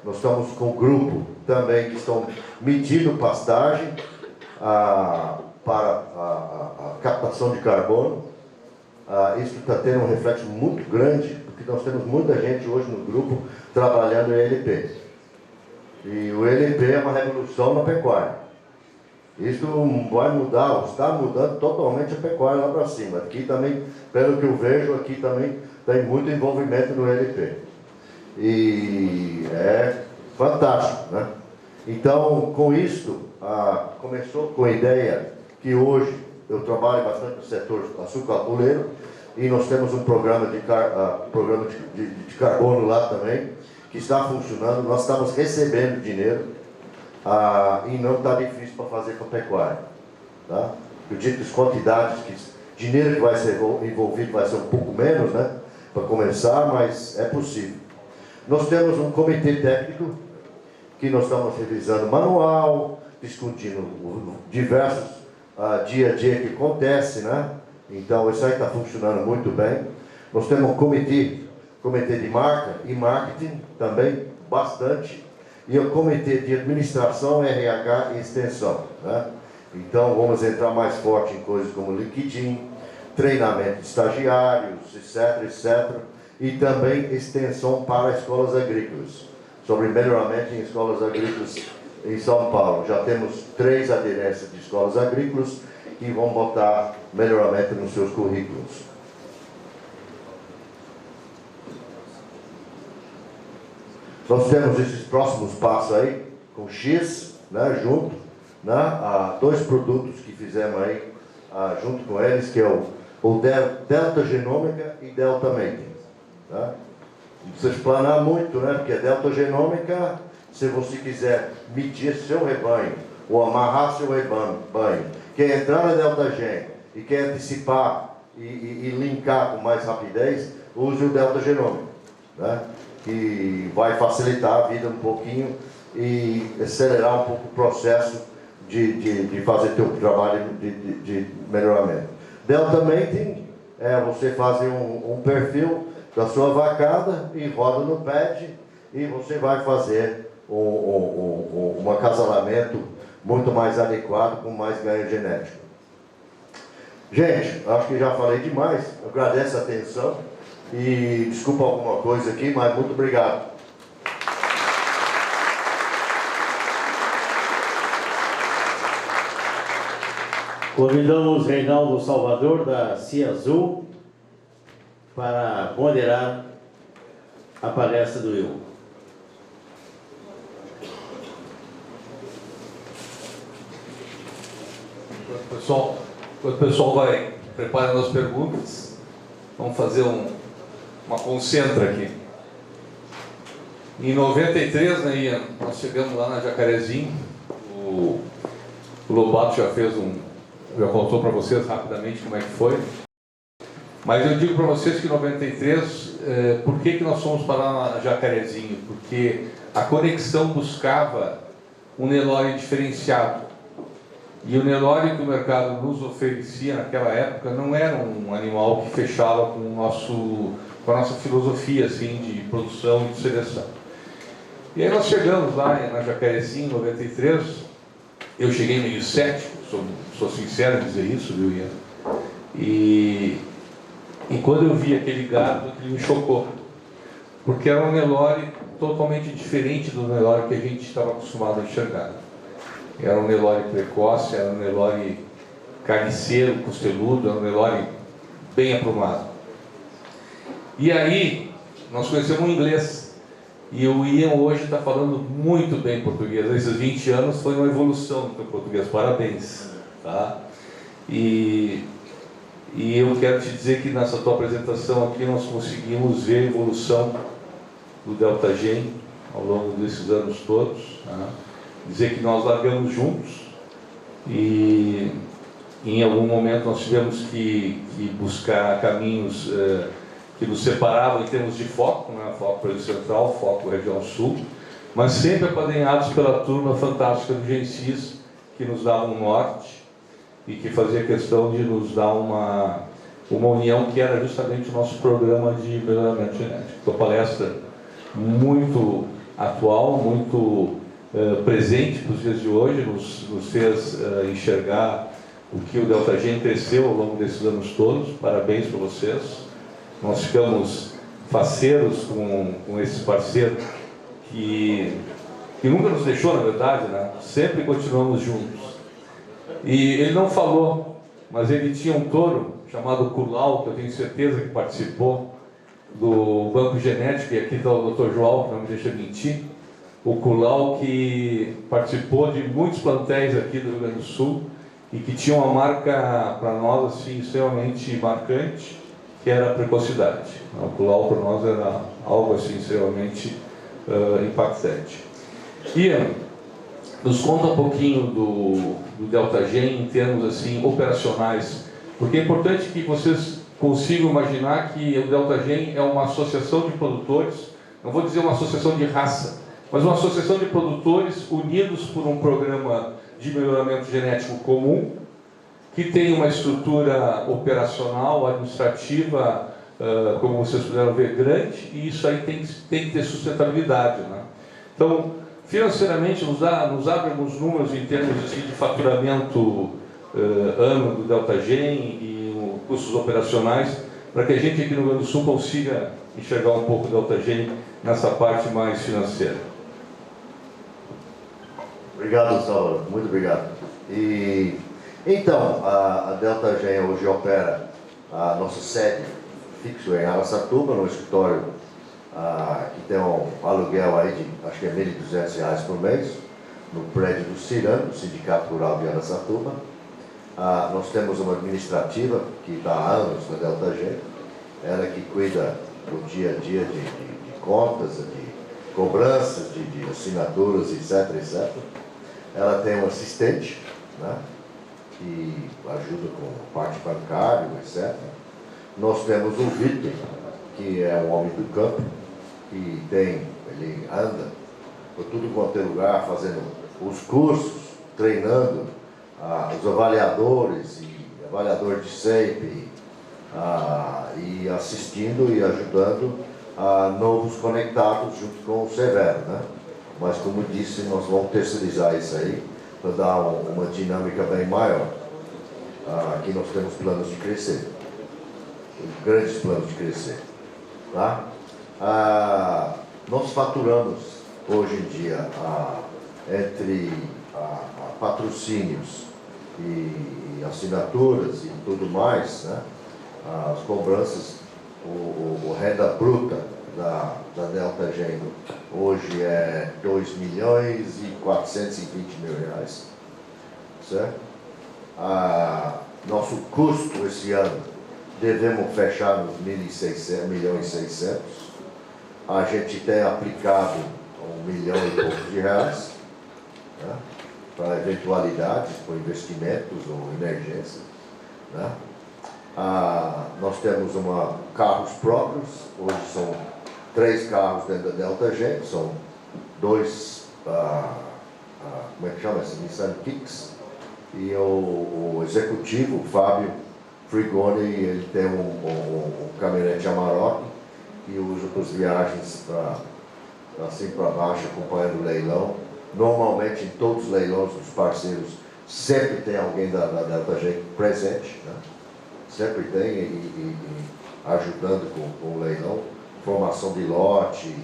Nós estamos com um grupo também que estão medindo pastagem para a captação de carbono. Isso está tendo um reflexo muito grande, porque nós temos muita gente hoje no grupo trabalhando em ELP. E o ELP é uma revolução na pecuária. Isso vai mudar, está mudando totalmente a pecuária lá para cima. Aqui também, pelo que eu vejo, aqui também tem muito envolvimento no LP. E é fantástico, né? Então, com isto, começou com a ideia que hoje eu trabalho bastante no setor açucareiro e nós temos um programa de carbono lá também, que está funcionando. Nós estamos recebendo dinheiro e não está difícil para fazer com a pecuária. Tá? Acredito que as quantidades, dinheiro que vai ser envolvido vai ser um pouco menos, né? Para começar, mas é possível. Nós temos um comitê técnico que nós estamos revisando manual, discutindo diversos dia a dia que acontece, né? Então isso aí está funcionando muito bem. Nós temos um comitê de marca e marketing também bastante, e o comitê de administração, RH e extensão, né? Então vamos entrar mais forte em coisas como LinkedIn, treinamento de estagiários, etc, etc, e também extensão para escolas agrícolas, sobre melhoramento em escolas agrícolas em São Paulo. Já temos 3 aderências de escolas agrícolas que vão botar melhoramento nos seus currículos. Nós temos esses próximos passos aí, com X, né, junto, né, 2 produtos que fizemos aí, junto com eles, que é o Delta Genômica e Delta Mating. Tá? Não precisa explanar muito, né, porque a Delta Genômica, se você quiser medir seu rebanho, ou amarrar seu rebanho, quer entrar na Delta Gen e quer antecipar e linkar com mais rapidez, use o Delta Genômica, né? Que vai facilitar a vida um pouquinho e acelerar um pouco o processo de fazer teu trabalho de melhoramento. Delta Mating é você fazer um perfil da sua vacada e roda no pad e você vai fazer um acasalamento muito mais adequado, com mais ganho genético. Gente, acho que já falei demais, eu agradeço a atenção e desculpa alguma coisa aqui, mas muito obrigado. Convidamos Reinaldo Salvador, da Ciazul, para moderar a palestra do Will. Enquanto o pessoal vai preparando as perguntas, vamos fazer uma concentra aqui. Em 93, né, Ian, nós chegamos lá na Jacarezinho, o Lobato já contou para vocês rapidamente como é que foi. Mas eu digo para vocês que em 93, por que nós fomos parar na Jacarezinho? Porque a conexão buscava um Nelore diferenciado. E o Nelore que o mercado nos oferecia naquela época não era um animal que fechava com a nossa filosofia assim, de produção e de seleção. E aí nós chegamos lá na Jacarezinho, em 93, eu cheguei meio cético, sou sincero em dizer isso, viu, Ian? E quando eu vi aquele gado, aquilo me chocou, porque era um Nelore totalmente diferente do Nelore que a gente estava acostumado a enxergar. Era um Nelore precoce, era um Nelore carniceiro, costeludo, era um Nelore bem aprumado. E aí, nós conhecemos um inglês, e o Ian hoje está falando muito bem português. Esses 20 anos foi uma evolução do teu português, parabéns. Tá? E eu quero te dizer que nessa tua apresentação aqui nós conseguimos ver a evolução do Delta Gen ao longo desses anos todos. Tá? Dizer que nós largamos juntos e em algum momento nós tivemos que buscar caminhos que nos separavam em termos de foco, né? Foco para o Central, foco região Sul, mas sempre apadrinhados pela turma fantástica do Gensis, que nos dava um norte e que fazia questão de nos dar uma união que era justamente o nosso programa de melhoramento genético. Uma palestra muito atual, muito presente para os dias de hoje, nos fez enxergar o que o Delta Gen cresceu ao longo desses anos todos. Parabéns para vocês. Nós ficamos faceiros com esse parceiro que nunca nos deixou, na verdade, né? Sempre continuamos juntos. E ele não falou, mas ele tinha um touro chamado Kulau, que eu tenho certeza que participou, do Banco Genético, e aqui está o Dr. João, que não me deixa mentir, o Culau, que participou de muitos plantéis aqui do Rio Grande do Sul e que tinha uma marca para nós assim, extremamente marcante, que era a precocidade. O Culau para nós era algo assim, extremamente impactante. Ian, nos conta um pouquinho do Deltagen em termos assim, operacionais, porque é importante que vocês consigam imaginar que o Deltagen é uma associação de produtores, não vou dizer uma associação de raça, mas uma associação de produtores unidos por um programa de melhoramento genético comum, que tem uma estrutura operacional, administrativa, como vocês puderam ver, grande, e isso aí tem que ter sustentabilidade, né? Então, financeiramente, nos abre alguns números em termos assim, de faturamento ano do Deltagen e custos operacionais, para que a gente aqui no Rio Grande do Sul consiga enxergar um pouco do Deltagen nessa parte mais financeira. Obrigado, Saulo. Muito obrigado. E então, a Deltagen hoje opera a nossa sede fixo em Araçatuba, no escritório que tem um aluguel aí de, acho que é R$ 1.200 por mês, no prédio do Cirano, do Sindicato Rural de Araçatuba. Nós temos uma administrativa que está há anos na Deltagen, ela que cuida do dia a dia de contas, de cobranças, de assinaturas, etc, etc. Ela tem um assistente, né, que ajuda com a parte bancária, etc. Nós temos o Vitor, que é um homem do campo, que ele anda por tudo quanto é lugar, fazendo os cursos, treinando os avaliadores, e avaliador de SAPE, e assistindo e ajudando novos conectados junto com o Severo, né? Mas, como disse, nós vamos terceirizar isso aí para dar uma dinâmica bem maior. Aqui nós temos planos de crescer, grandes planos de crescer, tá? Nós faturamos hoje em dia entre patrocínios e assinaturas e tudo mais, né? As cobranças, o renda bruta da Deltagen hoje é R$ 2.420.000, certo? Nosso custo esse ano devemos fechar nos 1.600.000. A gente tem aplicado R$ 1 milhão e poucos de reais, né, para eventualidades, para investimentos ou emergências, né? Nós temos carros próprios, hoje são 3 carros dentro da Deltagen, são 2, como é que chama esse? Nissan Kicks, e o executivo, o Fábio Frigoni, ele tem um caminhonete Amarok e usa para as viagens para cima e para baixo, acompanhando o leilão. Normalmente, em todos os leilões dos parceiros, sempre tem alguém da Deltagen presente, né? Sempre tem, e ajudando com o leilão, formação de lote,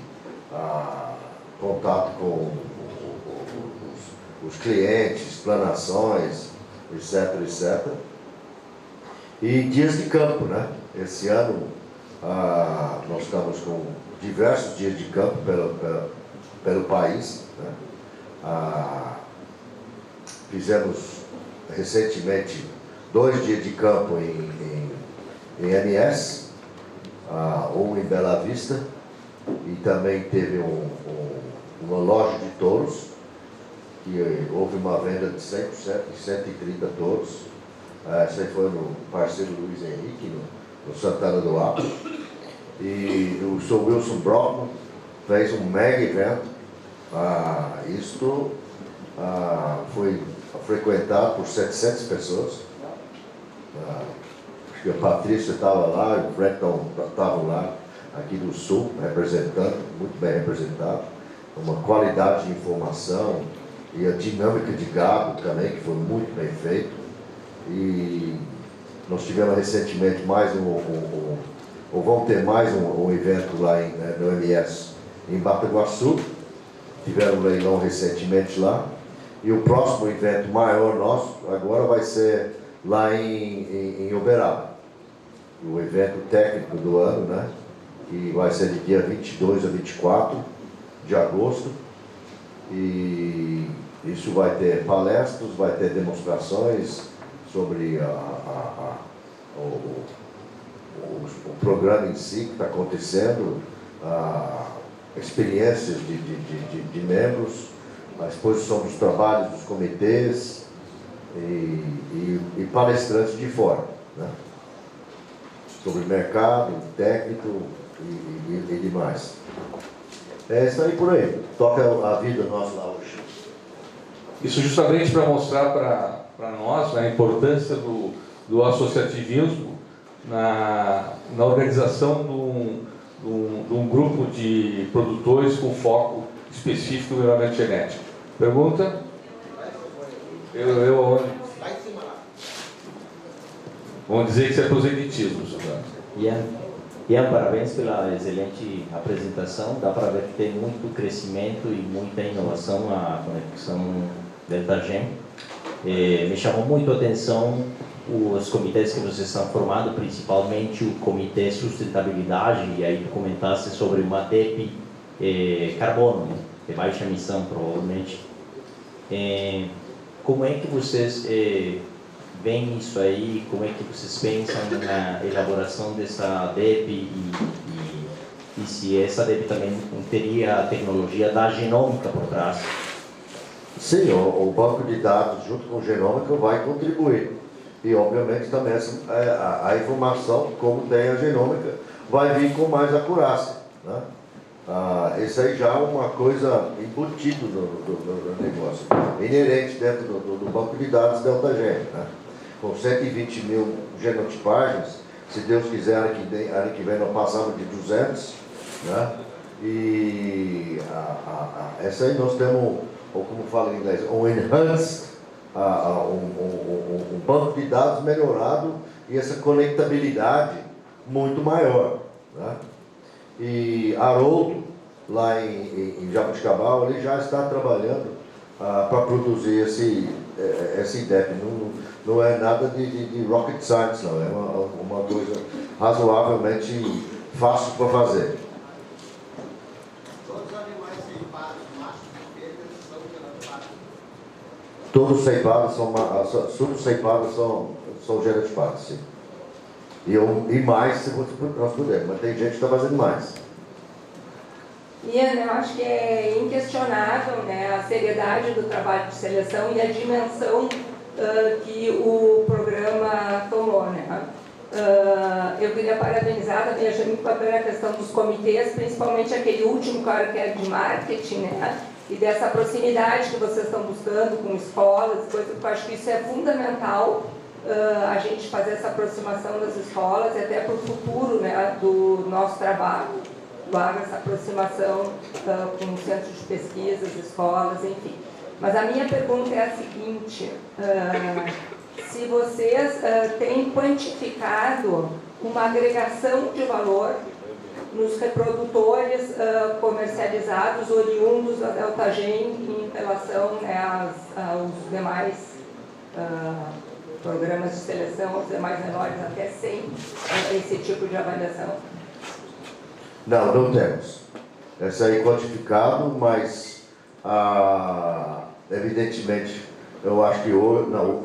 contato com os clientes, explanações, etc, etc. E dias de campo, né? Esse ano nós estamos com diversos dias de campo pelo país, né? Fizemos recentemente 2 dias de campo em MS, um em Bela Vista, e também teve uma loja de touros, que houve uma venda de 100% e 130 touros. Essa aí foi no parceiro Luiz Henrique, no Santana do Acre. E o Sr. Wilson Brockman fez um mega evento. Isto foi frequentado por 700 pessoas. Acho que a Patrícia estava lá, o Fredton estavam lá, aqui do Sul, representando, muito bem representado. Uma qualidade de informação e a dinâmica de gado também, que foi muito bem feito. E nós tivemos recentemente mais ou vamos ter mais um evento lá no MS em Bataguaçu. Tiveram um leilão recentemente lá. E o próximo evento maior nosso agora vai ser lá em Uberaba. O evento técnico do ano, né? que vai ser de dia 22 a 24 de agosto. E isso vai ter palestras, vai ter demonstrações sobre o programa em si que está acontecendo, experiências de membros, a exposição dos trabalhos dos comitês e palestrantes de fora, né? Sobre mercado, técnico e demais. É isso aí por aí. Toca a vida nossa lá hoje. Isso justamente para mostrar para nós, né, a importância do associativismo na organização de um grupo de produtores com foco específico no melhoramento genético. Pergunta? Eu aonde? Vamos dizer que isso é proselitismo, senhor. Ian, parabéns pela excelente apresentação. Dá para ver que tem muito crescimento e muita inovação na conexão Delta-Gen. Me chamou muito a atenção os comitês que vocês estão formando, principalmente o Comitê Sustentabilidade, e aí tu comentaste sobre uma DEP carbono, né, de baixa emissão, provavelmente. Como é que vocês veem isso aí? Como é que vocês pensam na elaboração dessa DEP e se essa DEP também teria a tecnologia da genômica por trás? Sim, o banco de dados junto com o genômica vai contribuir. E, obviamente, também a informação, como tem a genômica, vai vir com mais acurácia, né? Isso aí já é uma coisa embutida no negócio, inerente dentro do banco de dados Delta-Gen, né? Com 120 mil genotipagens, se Deus quiser, ano que vem nós passamos de 200, né? E essa aí nós temos, ou como fala em inglês, um enhanced, um banco de dados melhorado e essa conectabilidade muito maior, né? E Haroldo, lá em Jabuticabal, ele já está trabalhando para produzir esse IDEP. Não é nada de rocket science, não. É uma coisa razoavelmente fácil para fazer. Todos os animais ceipados, machos e fêmeas, são genotipados. Todos ceipados subceipados são genotipados, sim. E mais, se nós pudermos, mas tem gente que está fazendo mais. Ian, eu acho que é inquestionável, né, a seriedade do trabalho de seleção e a dimensão que o programa tomou, né? Eu queria parabenizar também, achei muito bacana a questão dos comitês, principalmente aquele último que é de marketing, né? E dessa proximidade que vocês estão buscando com escolas, coisas, porque eu acho que isso é fundamental, a gente fazer essa aproximação das escolas e até para o futuro, né, do nosso trabalho, essa aproximação com centros de pesquisa, as escolas, enfim. Mas a minha pergunta é a seguinte, se vocês têm quantificado uma agregação de valor nos reprodutores comercializados oriundos da Delta-Gen em relação, né, aos demais programas de seleção, aos demais menores até 100, esse tipo de avaliação? Não temos. Essa aí é quantificado, mas evidentemente eu acho que hoje, não.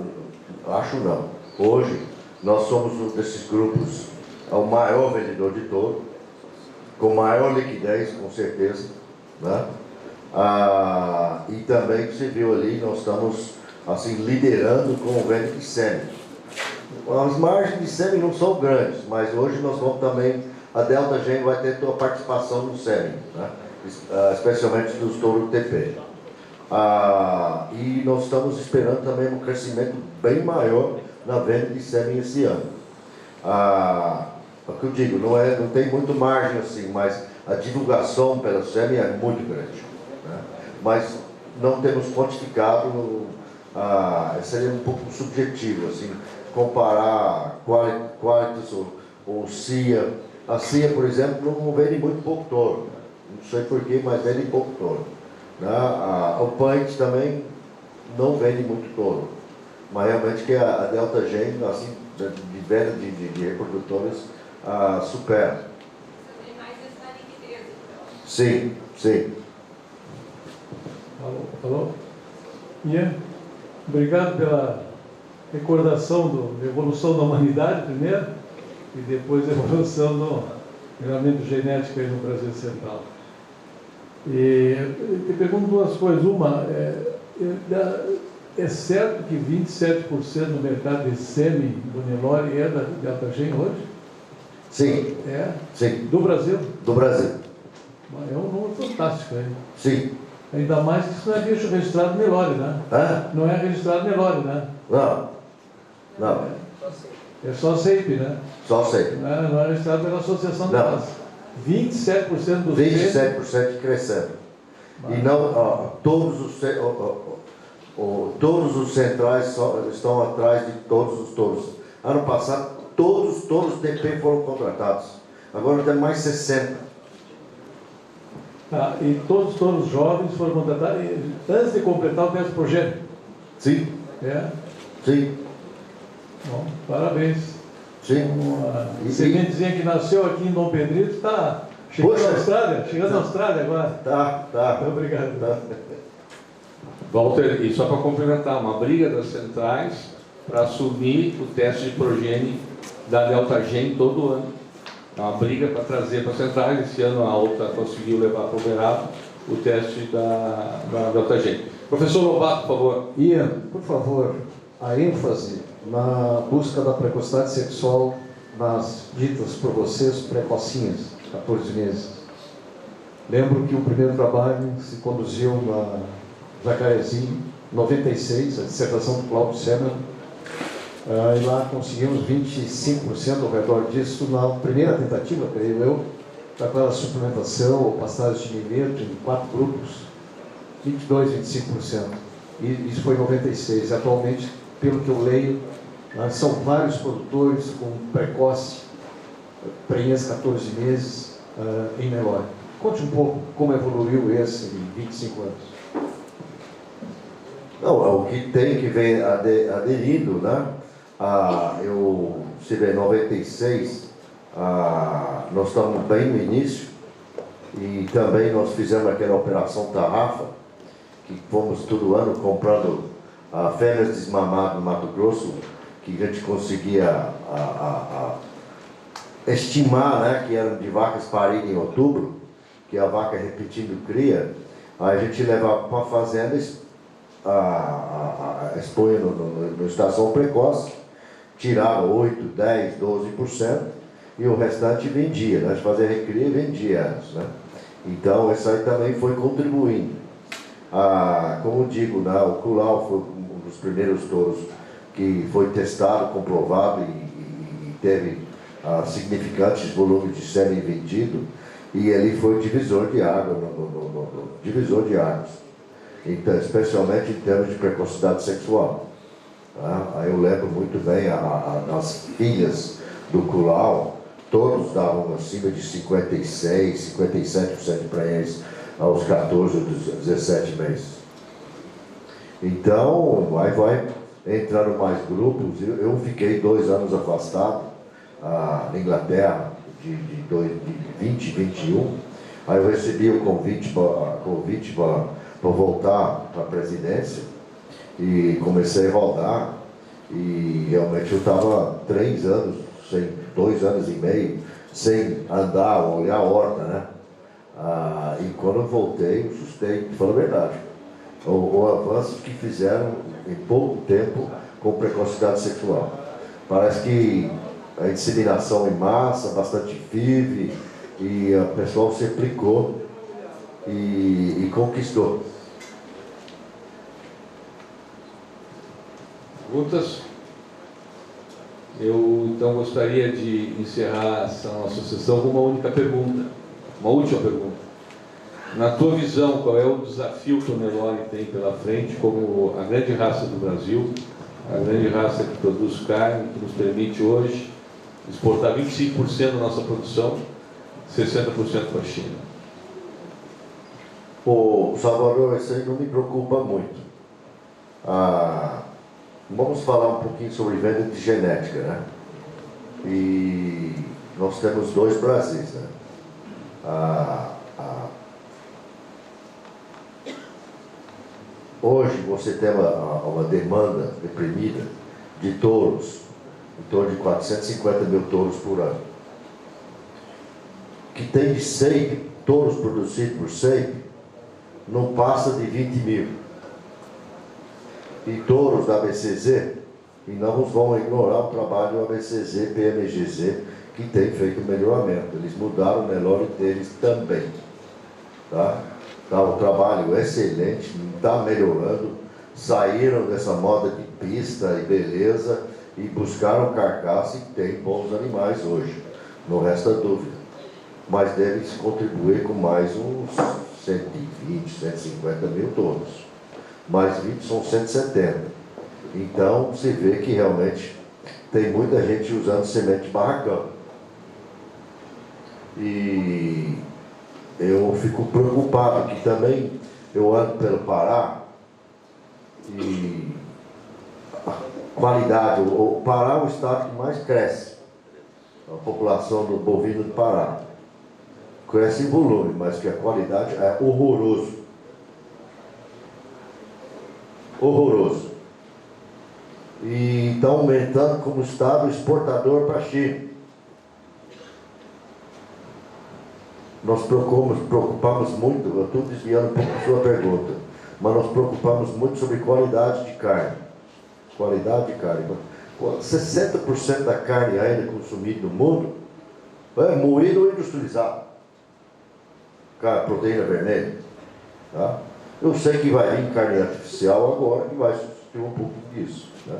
Hoje nós somos um desses grupos, o maior vendedor de touro, com maior liquidez, com certeza, né? E também que você viu ali, nós estamos assim liderando com o venda de sêmen. As margens de sêmen não são grandes, mas hoje nós vamos também, a Delta-Gen vai ter sua participação no sêmen, né? Especialmente dos touros TP. E nós estamos esperando também um crescimento bem maior na venda de sêmen esse ano. É o que eu digo, não tem muito margem assim, mas a divulgação pela sêmen é muito grande, né? Mas não temos quantificado, seria um pouco subjetivo, assim, comparar qualities ou CIA. A CIA, por exemplo, não vende muito pouco touro, não sei porquê, mas vende pouco touro, né? O Point também não vende muito touro, mas realmente que a Delta-Gen, assim, de venda de reprodutores, supera. Você tem mais Sim, sim. Alô? Ian, obrigado pela recordação da evolução da humanidade, primeiro, e depois a evolução do melhoramento genético aí no Brasil Central. E eu te pergunto duas coisas. Uma, é certo que 27% do mercado de sêmen do Nelore é da Altagem hoje? Sim. É? Sim. Do Brasil? Do Brasil. É um número fantástico aí. Sim. Ainda mais que isso não é bicho registrado Nelore, né? Hã? Não é registrado Nelore, né? Não. Não. É só SEIP, né? Só sei. Não é registrado pela Associação de Não. Casas. 27% dos 27% crescendo. E não, ó, todos os centrais estão atrás de todos os touros. Ano passado, todos os touros DP foram contratados. Agora tem mais 60. Tá, e todos os jovens foram contratados antes de completar o teste progênito. Sim, É? sim, Bom, parabéns. sim. Uma E- sementezinha que nasceu aqui em Dom Pedrito está chegando Poxa. na Austrália. Chegando na Austrália agora. Tá. Muito obrigado. Tá. Walter, e só para complementar, uma briga das centrais para assumir o teste de progênie da Deltagen todo ano. É uma briga para trazer para as centrais. Esse ano a Alta conseguiu levar para o Uberaba o teste da Deltagen. Professor Lobato, por favor. Ian, por favor, a ênfase na busca da precocidade sexual nas ditas por vocês precocinhas, 14 meses. Lembro que o primeiro trabalho se conduziu na Jacarezinho, 96, a dissertação do Cláudio Semer, e lá conseguimos 25% ao redor disso na primeira tentativa, creio eu, daquela suplementação ou pastagem de milheto em 4 grupos, 22%, 25%. E isso foi em 96. Atualmente, pelo que eu leio, são vários produtores com precoce, prenhez 14 meses em Nelore. Conte um pouco como evoluiu esse em 25 anos. Não, o que tem que vem aderindo, né? Se vê 96, nós estamos bem no início e também nós fizemos aquela operação Tarrafa, que fomos todo ano comprando fêmeas desmamadas no Mato Grosso, que a gente conseguia estimar, né, que eram de vacas paridas em outubro, que a vaca repetindo cria, aí a gente levava para uma fazenda, expunha no estação precoce, tirava 8, 10, 12% e o restante vendia, né? A gente fazia recria e vendia elas, né? Então, isso aí também foi contribuindo. Como digo, né, o Culau foi um dos primeiros touros que foi testado, comprovado e teve significantes volumes de sêmen vendido, e ele foi divisor de água, divisor de águas, então, especialmente em termos de precocidade sexual. Aí eu lembro muito bem as filhas do Culau, todos davam acima de 56, 57% de prenhez aos 14 ou 17 meses. Então, aí vai entrando mais grupos. Eu fiquei 2 anos afastado na Inglaterra, de 20, 21. Aí eu recebi o convite para voltar para a presidência e comecei a rodar. E realmente eu estava 3 anos, 2 anos e meio, sem andar, olhar a horta, né? E quando eu voltei, eu assustei, falando a verdade. O avanço que fizeram em pouco tempo com precocidade sexual. Parece que a inseminação em massa, bastante FIV, e o pessoal se aplicou e conquistou. Perguntas? Eu então gostaria de encerrar essa nossa sessão com uma única pergunta, uma última pergunta. Na tua visão, qual é o desafio que o Nelore tem pela frente como a grande raça do Brasil, a grande raça que produz carne, que nos permite hoje exportar 25% da nossa produção, 60% para a China? Salvador, isso aí não me preocupa muito. Vamos falar um pouquinho sobre venda de genética, né? E nós temos 2 Brasis, né? hoje você tem uma demanda reprimida de touros, em torno de 450 mil touros por ano. Que tem de SEIP, touros produzidos por SEIP, não passa de 20 mil. E touros da ABCZ, e não vamos ignorar o trabalho do ABCZ, PMGZ, que tem feito melhoramento. Eles mudaram o Nelore deles também. Tá? Tá um trabalho excelente, está melhorando. Saíram dessa moda de pista e beleza e buscaram carcaça e tem bons animais hoje. Não resta dúvida. Mas deve se contribuir com mais uns 120, 150 mil touros. Mais 20 são 170. Então, se vê que realmente tem muita gente usando semente de barracão. E eu fico preocupado que também eu ando pelo Pará e a qualidade, o Pará é o estado que mais cresce, a população do bovino do Pará. Cresce em volume, mas que a qualidade é horroroso. Horroroso. E está aumentando como estado exportador para a China. Nós preocupamos muito, eu estou desviando um pouco da sua pergunta, mas nós preocupamos muito sobre qualidade de carne. Qualidade de carne. 60% da carne ainda consumida no mundo é moída ou industrializada. Proteína vermelha. Tá? Eu sei que vai vir carne artificial agora, que vai substituir um pouco disso. Né?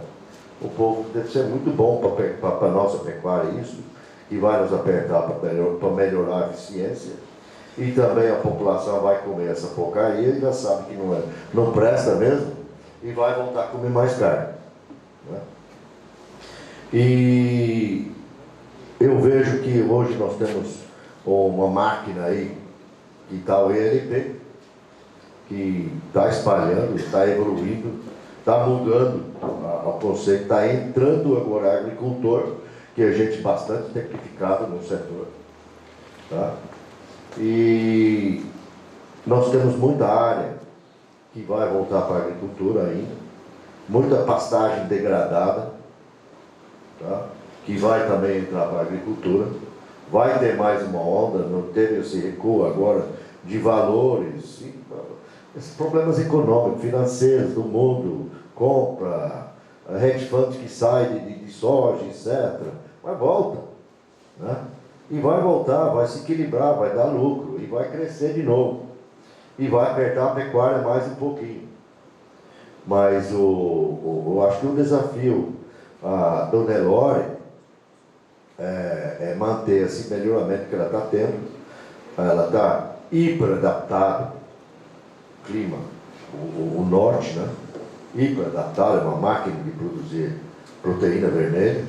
O povo deve ser muito bom para a nossa pecuária isso, e vai nos apertar para melhorar a eficiência. E também a população vai comer essa porcaria e já sabe que não presta mesmo, e vai voltar a comer mais carne. Né? E eu vejo que hoje nós temos uma máquina aí, que está o ELP, que está espalhando, está evoluindo, está mudando o conceito, está entrando agora agricultor, que é gente bastante tecnificada no setor. Tá? E nós temos muita área que vai voltar para a agricultura ainda, muita pastagem degradada, tá? Que vai também entrar para a agricultura. Vai ter mais uma onda, não teve esse recuo agora de valores, esses problemas econômicos, financeiros do mundo, compra, hedge funds que sai de soja, etc. Mas volta, né? E vai voltar, vai se equilibrar, vai dar lucro, e vai crescer de novo. E vai apertar a pecuária mais um pouquinho. Mas eu acho que o desafio do Nelore é manter esse melhoramento que ela está tendo. Ela está hiper adaptada ao clima, o norte, né? Hiper adaptada, é uma máquina de produzir proteína vermelha.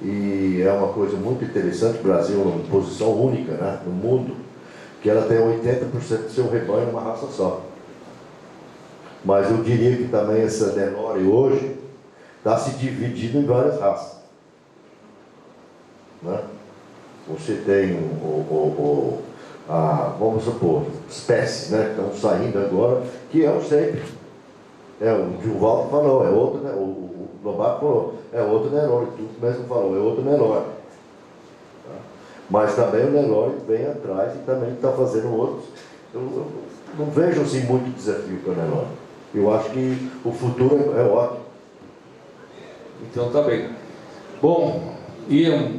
E é uma coisa muito interessante, o Brasil é uma posição única, né, no mundo, que ela tem 80% do seu rebanho numa raça só. Mas eu diria que também essa Nelore hoje está se dividindo em várias raças. Né? Você tem vamos supor, espécies, né, que estão saindo agora, que é o sempre. O Gilvaldo falou, é outro, né? O Lobato falou, é outro Nelore, tu mesmo falou, é outro Nelore. Tá? Mas também o Nelore vem atrás e também está fazendo outros. Eu não vejo assim muito desafio para o Nelore. Eu acho que o futuro é ótimo. Então tá bem. Bom, Ian,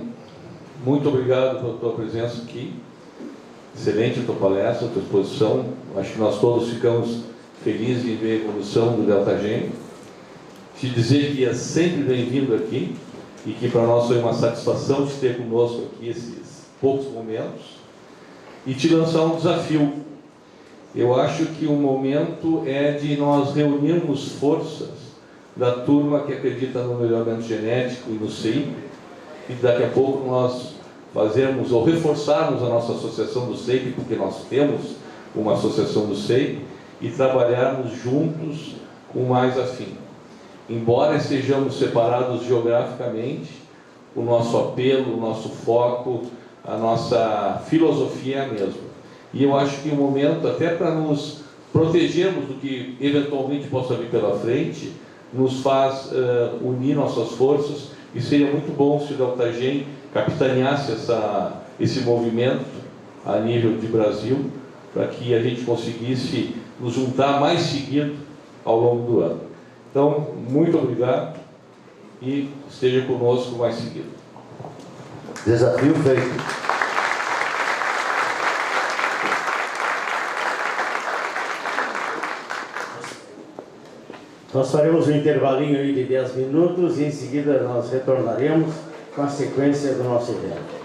muito obrigado pela tua presença aqui. Excelente a tua palestra, a tua exposição. Acho que nós todos ficamos felizes de ver a evolução do Deltagem. Te dizer que é sempre bem-vindo aqui e que para nós foi uma satisfação te ter conosco aqui esses poucos momentos e te lançar um desafio. Eu acho que o momento é de nós reunirmos forças da turma que acredita no melhoramento genético e no SEIP, e daqui a pouco nós fazermos ou reforçarmos a nossa associação do SEIP, porque nós temos uma associação do SEIP, e trabalharmos juntos com mais afinco. Embora estejamos separados geograficamente, o nosso apelo, o nosso foco, a nossa filosofia é a mesma. E eu acho que o momento, até para nos protegermos do que eventualmente possa vir pela frente, nos faz unir nossas forças, e seria muito bom se o Deltagen capitaneasse esse movimento a nível de Brasil, para que a gente conseguisse nos juntar mais seguido ao longo do ano. Então, muito obrigado e esteja conosco mais seguido. Desafio feito. Nós faremos um intervalinho aí de 10 minutos e em seguida nós retornaremos com a sequência do nosso evento.